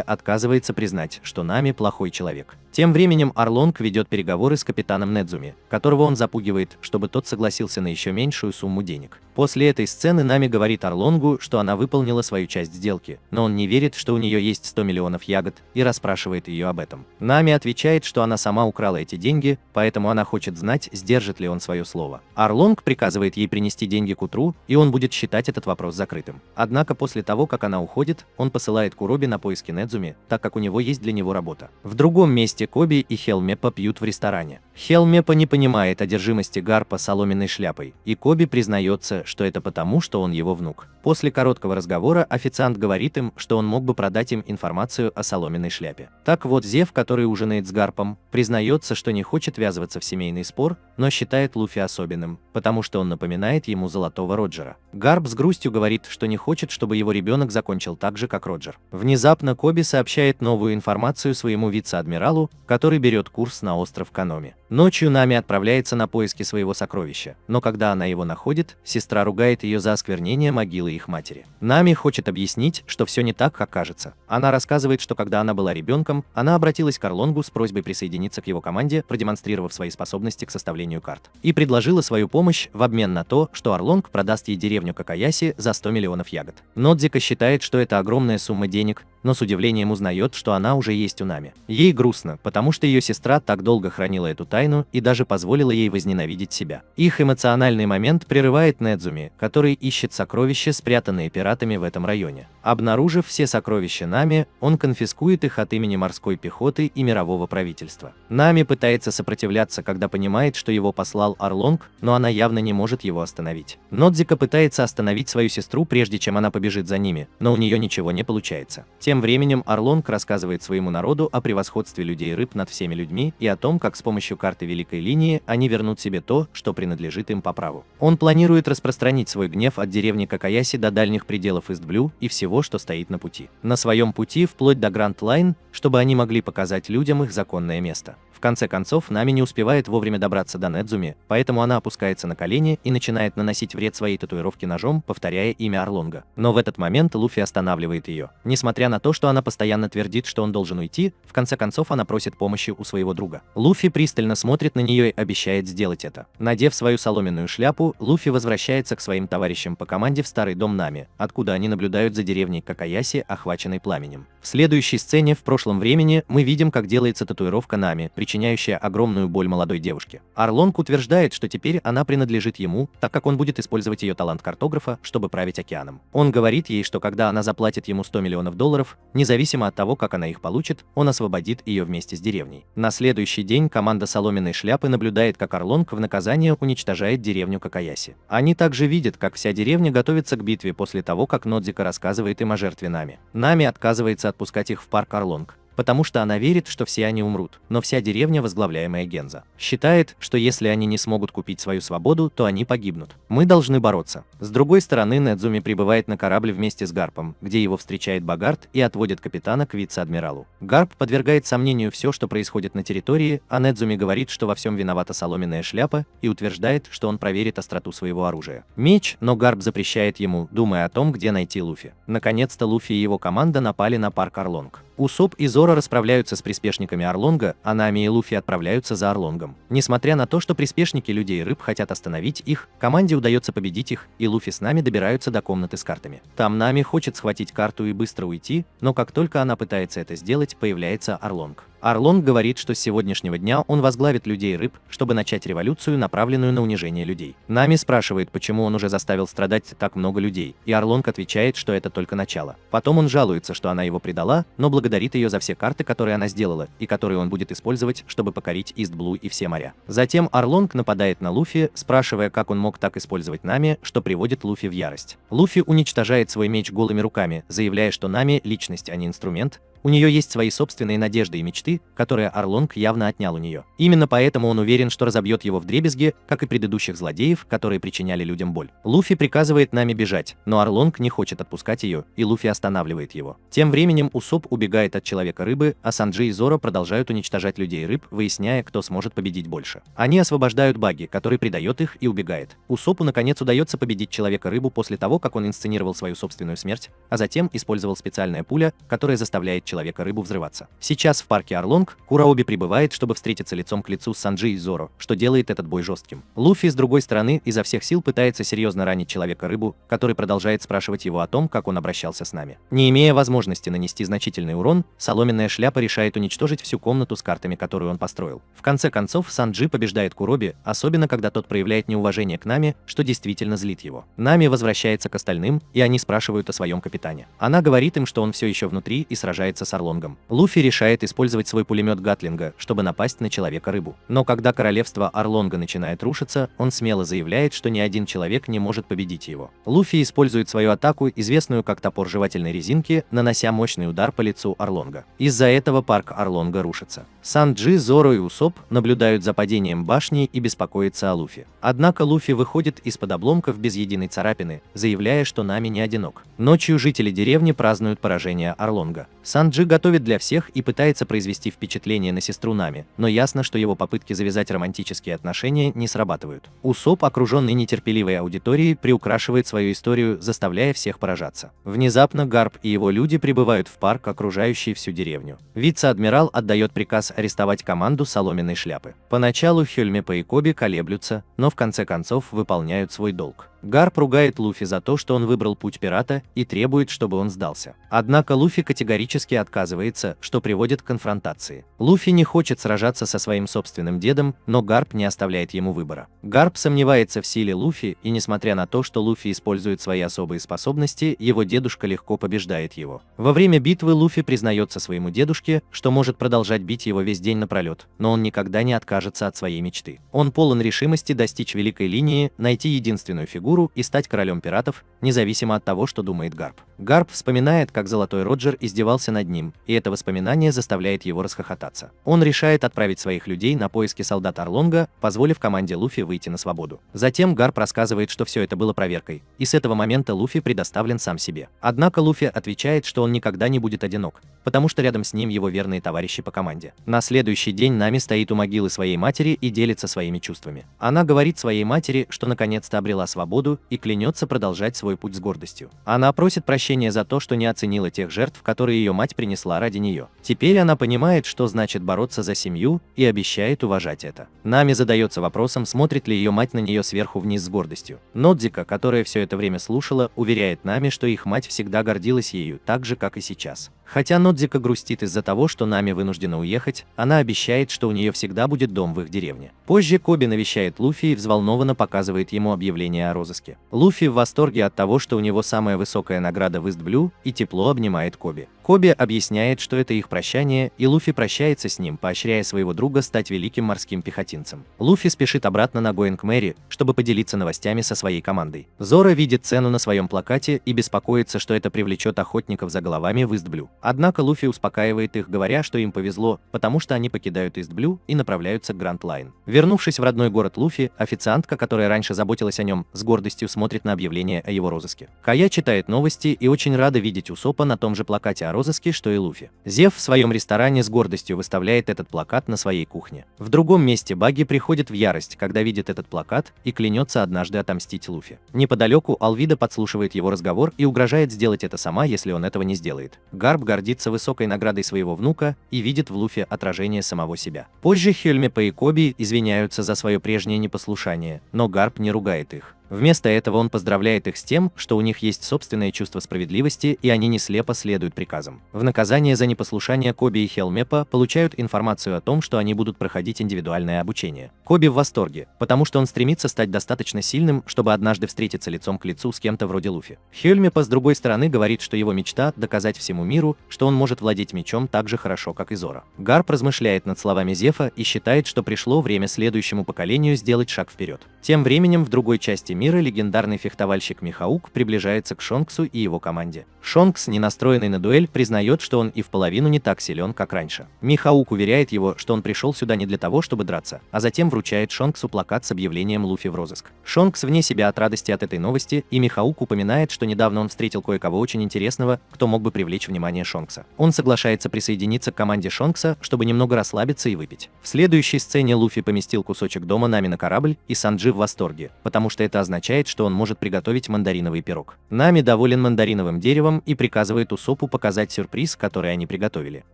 Speaker 1: отказывается признать, что Нами плохой человек. Тем временем Орлонг ведет переговоры с капитаном Недзуми, которого он запугивает, чтобы тот согласился на еще меньшую сумму денег. После этой сцены Нами говорит Орлонгу, что она выполнила свою часть сделки, но он не верит, что у нее есть 100 миллионов ягод, и расспрашивает ее об этом. Нами отвечает, что она сама украла эти деньги, поэтому она хочет знать, сдержит ли он свое слово. Орлонг приказывает ей принести деньги к утру, и он будет считать этот вопрос закрытым. Однако после того, как она уходит, он посылает Куроби на поиски Недзуми, так как у него есть для него работа. В другом месте вместе Коби и Хелмепа пьют в ресторане. Хелмепа не понимает одержимости Гарпа соломенной шляпой, и Коби признается, что это потому, что он его внук. После короткого разговора официант говорит им, что он мог бы продать им информацию о соломенной шляпе. Так вот, Зев, который ужинает с Гарпом, признается, что не хочет ввязываться в семейный спор, но считает Луфи особенным, потому что он напоминает ему Золотого Роджера. Гарп с грустью говорит, что не хочет, чтобы его ребенок закончил так же, как Роджер. Внезапно Коби сообщает новую информацию своему вице-адмиралу, который берет курс на остров Каноми. Ночью Нами отправляется на поиски своего сокровища, но когда она его находит, сестра ругает ее за осквернение могилы их матери. Нами хочет объяснить, что все не так, как кажется. Она рассказывает, что когда она была ребенком, она обратилась к Арлонгу с просьбой присоединиться к его команде, продемонстрировав свои способности к составлению карт, и предложила свою помощь в обмен на то, что Арлонг продаст ей деревню Какаяси за 100 миллионов ягод. Нодзика считает, что это огромная сумма денег, но с удивлением узнает, что она уже есть у Нами. Ей грустно, потому что ее сестра так долго хранила эту тайну и даже позволила ей возненавидеть себя. Их эмоциональный момент прерывает Недзуми, который ищет сокровища, спрятанные пиратами в этом районе. Обнаружив все сокровища Нами, он конфискует их от имени морской пехоты и мирового правительства. Нами пытается сопротивляться, когда понимает, что его послал Арлонг, но она явно не может его остановить. Нодзика пытается остановить свою сестру, прежде чем она побежит за ними, но у нее ничего не получается. Тем временем Арлонг рассказывает своему народу о превосходстве людей рыб над всеми людьми и о том, как с помощью карты Великой Линии они вернут себе то, что принадлежит им по праву. Он планирует распространить свой гнев от деревни Какаяси до дальних пределов Ист-Блю и всего, что стоит на пути. На своем пути вплоть до Гранд-Лайн, чтобы они могли показать людям их законное место. В конце концов, Нами не успевает вовремя добраться до Недзуми, поэтому она опускается на колени и начинает наносить вред своей татуировке ножом, повторяя имя Арлонга. Но в этот момент Луфи останавливает ее. Несмотря на то, что она постоянно твердит, что он должен уйти, в конце концов она просит помощи у своего друга. Луфи пристально смотрит на нее и обещает сделать это. Надев свою соломенную шляпу, Луфи возвращается к своим товарищам по команде в старый дом Нами, откуда они наблюдают за деревней Какаяси, охваченной пламенем. В следующей сцене в прошлом времени мы видим, как делается татуировка Нами, причиняющая огромную боль молодой девушке. Арлонг утверждает, что теперь она принадлежит ему, так как он будет использовать ее талант картографа, чтобы править океаном. Он говорит ей, что когда она заплатит ему 100 миллионов долларов, независимо от того, как она их получит, он освободит ее вместе с деревней. На следующий день команда Соломенной шляпы наблюдает, как Арлонг в наказание уничтожает деревню Какаяси. Они также видят, как вся деревня готовится к битве после того, как Нодзика рассказывает им о жертве Нами. Нами отказывается отпускать их в парк Арлонг, потому что она верит, что все они умрут, но вся деревня, возглавляемая Генза, считает, что если они не смогут купить свою свободу, то они погибнут. Мы должны бороться. С другой стороны, Недзуми прибывает на корабль вместе с Гарпом, где его встречает Богарт и отводит капитана к вице-адмиралу. Гарп подвергает сомнению все, что происходит на территории, а Недзуми говорит, что во всем виновата соломенная шляпа, и утверждает, что он проверит остроту своего оружия. Меч, но Гарп запрещает ему, думая о том, где найти Луфи. Наконец-то Луфи и его команда напали на парк Арлонг. Усоп и Зора расправляются с приспешниками Арлонга, а Нами и Луфи отправляются за Арлонгом. Несмотря на то, что приспешники людей и рыб хотят остановить их, команде удается победить их, и Луфи с Нами добираются до комнаты с картами. Там Нами хочет схватить карту и быстро уйти, но как только она пытается это сделать, появляется Арлонг. Арлонг говорит, что с сегодняшнего дня он возглавит людей рыб, чтобы начать революцию, направленную на унижение людей. Нами спрашивает, почему он уже заставил страдать так много людей, и Арлонг отвечает, что это только начало. Потом он жалуется, что она его предала, но благодарит ее за все карты, которые она сделала, и которые он будет использовать, чтобы покорить Ист-Блу и все моря. Затем Арлонг нападает на Луфи, спрашивая, как он мог так использовать Нами, что приводит Луфи в ярость. Луфи уничтожает свой меч голыми руками, заявляя, что Нами – личность, а не инструмент. У нее есть свои собственные надежды и мечты, которые Арлонг явно отнял у нее. Именно поэтому он уверен, что разобьет его вдребезги, как и предыдущих злодеев, которые причиняли людям боль. Луфи приказывает Нами бежать, но Арлонг не хочет отпускать ее, и Луфи останавливает его. Тем временем Усоп убегает от Человека-рыбы, а Санджи и Зора продолжают уничтожать людей рыб, выясняя, кто сможет победить больше. Они освобождают Багги, который предает их и убегает. Усопу наконец удается победить Человека-рыбу после того, как он инсценировал свою собственную смерть, а затем использовал специальная пуля, которая заставляет Человека-рыбу взрываться. Сейчас в парке Арлонг Кураоби прибывает, чтобы встретиться лицом к лицу с Санджи и Зоро, что делает этот бой жестким. Луфи, с другой стороны, изо всех сил пытается серьезно ранить Человека-рыбу, который продолжает спрашивать его о том, как он обращался с нами. Не имея возможности нанести значительный урон, соломенная шляпа решает уничтожить всю комнату с картами, которую он построил. В конце концов, Санджи побеждает Куроби, особенно когда тот проявляет неуважение к Нами, что действительно злит его. Нами возвращается к остальным, и они спрашивают о своем капитане. Она говорит им, что он все еще внутри и сражается сражаться с Арлонгом. Луфи решает использовать свой пулемет Гатлинга, чтобы напасть на Человека-рыбу. Но когда королевство Арлонга начинает рушиться, он смело заявляет, что ни один человек не может победить его. Луфи использует свою атаку, известную как топор жевательной резинки, нанося мощный удар по лицу Арлонга. Из-за этого парк Арлонга рушится. Санджи, Зоро и Усоп наблюдают за падением башни и беспокоятся о Луфи. Однако Луфи выходит из-под обломков без единой царапины, заявляя, что Нами не одинок. Ночью жители деревни празднуют поражение Арлонга. Санджи готовит для всех и пытается произвести впечатление на сестру Нами, но ясно, что его попытки завязать романтические отношения не срабатывают. Усоп, окруженный нетерпеливой аудиторией, приукрашивает свою историю, заставляя всех поражаться. Внезапно Гарп и его люди прибывают в парк, окружающий всю деревню. Вице-адмирал отдает приказ арестовать команду Соломенной шляпы. Поначалу Хельмепа и Коби колеблются, но в конце концов выполняют свой долг. Гарп ругает Луфи за то, что он выбрал путь пирата, и требует, чтобы он сдался. Однако Луфи категорически отказывается, что приводит к конфронтации. Луфи не хочет сражаться со своим собственным дедом, но Гарп не оставляет ему выбора. Гарп сомневается в силе Луфи, и несмотря на то, что Луфи использует свои особые способности, его дедушка легко побеждает его. Во время битвы Луфи признается своему дедушке, что может продолжать бить его весь день напролет, но он никогда не откажется от своей мечты. Он полон решимости достичь великой линии, найти единственную фигуру и стать королем пиратов, независимо от того, что думает Гарп. Гарп вспоминает, как Золотой Роджер издевался над ним, и это воспоминание заставляет его расхохотаться. Он решает отправить своих людей на поиски солдат Арлонга, позволив команде Луфи выйти на свободу. Затем Гарп рассказывает, что все это было проверкой, и с этого момента Луфи предоставлен сам себе. Однако Луфи отвечает, что он никогда не будет одинок, потому что рядом с ним его верные товарищи по команде. На следующий день Нами стоит у могилы своей матери и делится своими чувствами. Она говорит своей матери, что наконец-то обрела свободу и клянется продолжать свой путь с гордостью. Она просит прощения за то, что не оценила тех жертв, которые ее мать принесла ради нее. Теперь она понимает, что значит бороться за семью, и обещает уважать это. Нами задается вопросом, смотрит ли ее мать на нее сверху вниз с гордостью. Нодзика, которая все это время слушала, уверяет Нами, что их мать всегда гордилась ею, так же, как и сейчас. Хотя Нодзика грустит из-за того, что Нами вынуждена уехать, она обещает, что у нее всегда будет дом в их деревне. Позже Коби навещает Луфи и взволнованно показывает ему объявление о розыске. Луфи в восторге от того, что у него самая высокая награда в Ист-Блю, и тепло обнимает Коби. Коби объясняет, что это их прощание, и Луфи прощается с ним, поощряя своего друга стать великим морским пехотинцем. Луфи спешит обратно на Гоинг Мэри, чтобы поделиться новостями со своей командой. Зоро видит цену на своем плакате и беспокоится, что это привлечет охотников за головами в Ист-Блю. Однако Луфи успокаивает их, говоря, что им повезло, потому что они покидают Ист-Блю и направляются к Гранд Лайн. Вернувшись в родной город Луфи, официантка, которая раньше заботилась о нем, с гордостью смотрит на объявление о его розыске. Кая читает новости и очень рада видеть Усопа на том же плакате о розыске, что и Луфи. Зев в своем ресторане с гордостью выставляет этот плакат на своей кухне. В другом месте Багги приходит в ярость, когда видит этот плакат, и клянется однажды отомстить Луфи. Неподалеку Алвида подслушивает его разговор и угрожает сделать это сама, если он этого не сделает. Гарп гордится высокой наградой своего внука и видит в Луфи отражение самого себя. Позже Хельмепа и Коби извиняются за свое прежнее непослушание, но Гарп не ругает их. Вместо этого он поздравляет их с тем, что у них есть собственное чувство справедливости, и они не слепо следуют приказам. В наказание за непослушание Коби и Хелмепа получают информацию о том, что они будут проходить индивидуальное обучение. Коби в восторге, потому что он стремится стать достаточно сильным, чтобы однажды встретиться лицом к лицу с кем-то вроде Луфи. Хельмепа, с другой стороны, говорит, что его мечта – доказать всему миру, что он может владеть мечом так же хорошо, как и Зоро. Гарп размышляет над словами Зефа и считает, что пришло время следующему поколению сделать шаг вперед. Тем временем в другой части мира легендарный фехтовальщик Михаук приближается к Шонксу и его команде. Шонкс, не настроенный на дуэль, признает, что он и в половину не так силен, как раньше. Михаук уверяет его, что он пришел сюда не для того, чтобы драться, а затем вручает Шонксу плакат с объявлением Луфи в розыск. Шонкс вне себя от радости от этой новости, и Михаук упоминает, что недавно он встретил кое-кого очень интересного, кто мог бы привлечь внимание Шонкса. Он соглашается присоединиться к команде Шонкса, чтобы немного расслабиться и выпить. В следующей сцене Луфи поместил кусочек дома Нами на корабль, и Санджи в восторге, потому что это означает, что он может приготовить мандариновый пирог. Нами доволен мандариновым деревом и приказывает Усопу показать сюрприз, который они приготовили.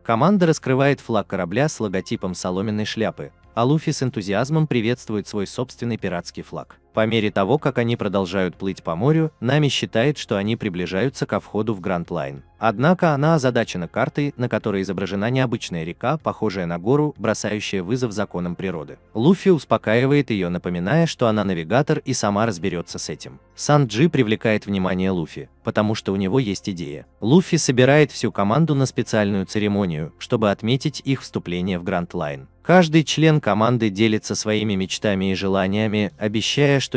Speaker 1: Команда раскрывает флаг корабля с логотипом соломенной шляпы, а Луфи с энтузиазмом приветствует свой собственный пиратский флаг. По мере того, как они продолжают плыть по морю, Нами считает, что они приближаются ко входу в Гранд Лайн. Однако она озадачена картой, на которой изображена необычная река, похожая на гору, бросающая вызов законам природы. Луффи успокаивает ее, напоминая, что она навигатор и сама разберется с этим. Санджи привлекает внимание Луффи, потому что у него есть идея. Луффи собирает всю команду на специальную церемонию, чтобы отметить их вступление в Гранд Лайн. Каждый член команды делится своими мечтами и желаниями, обещая,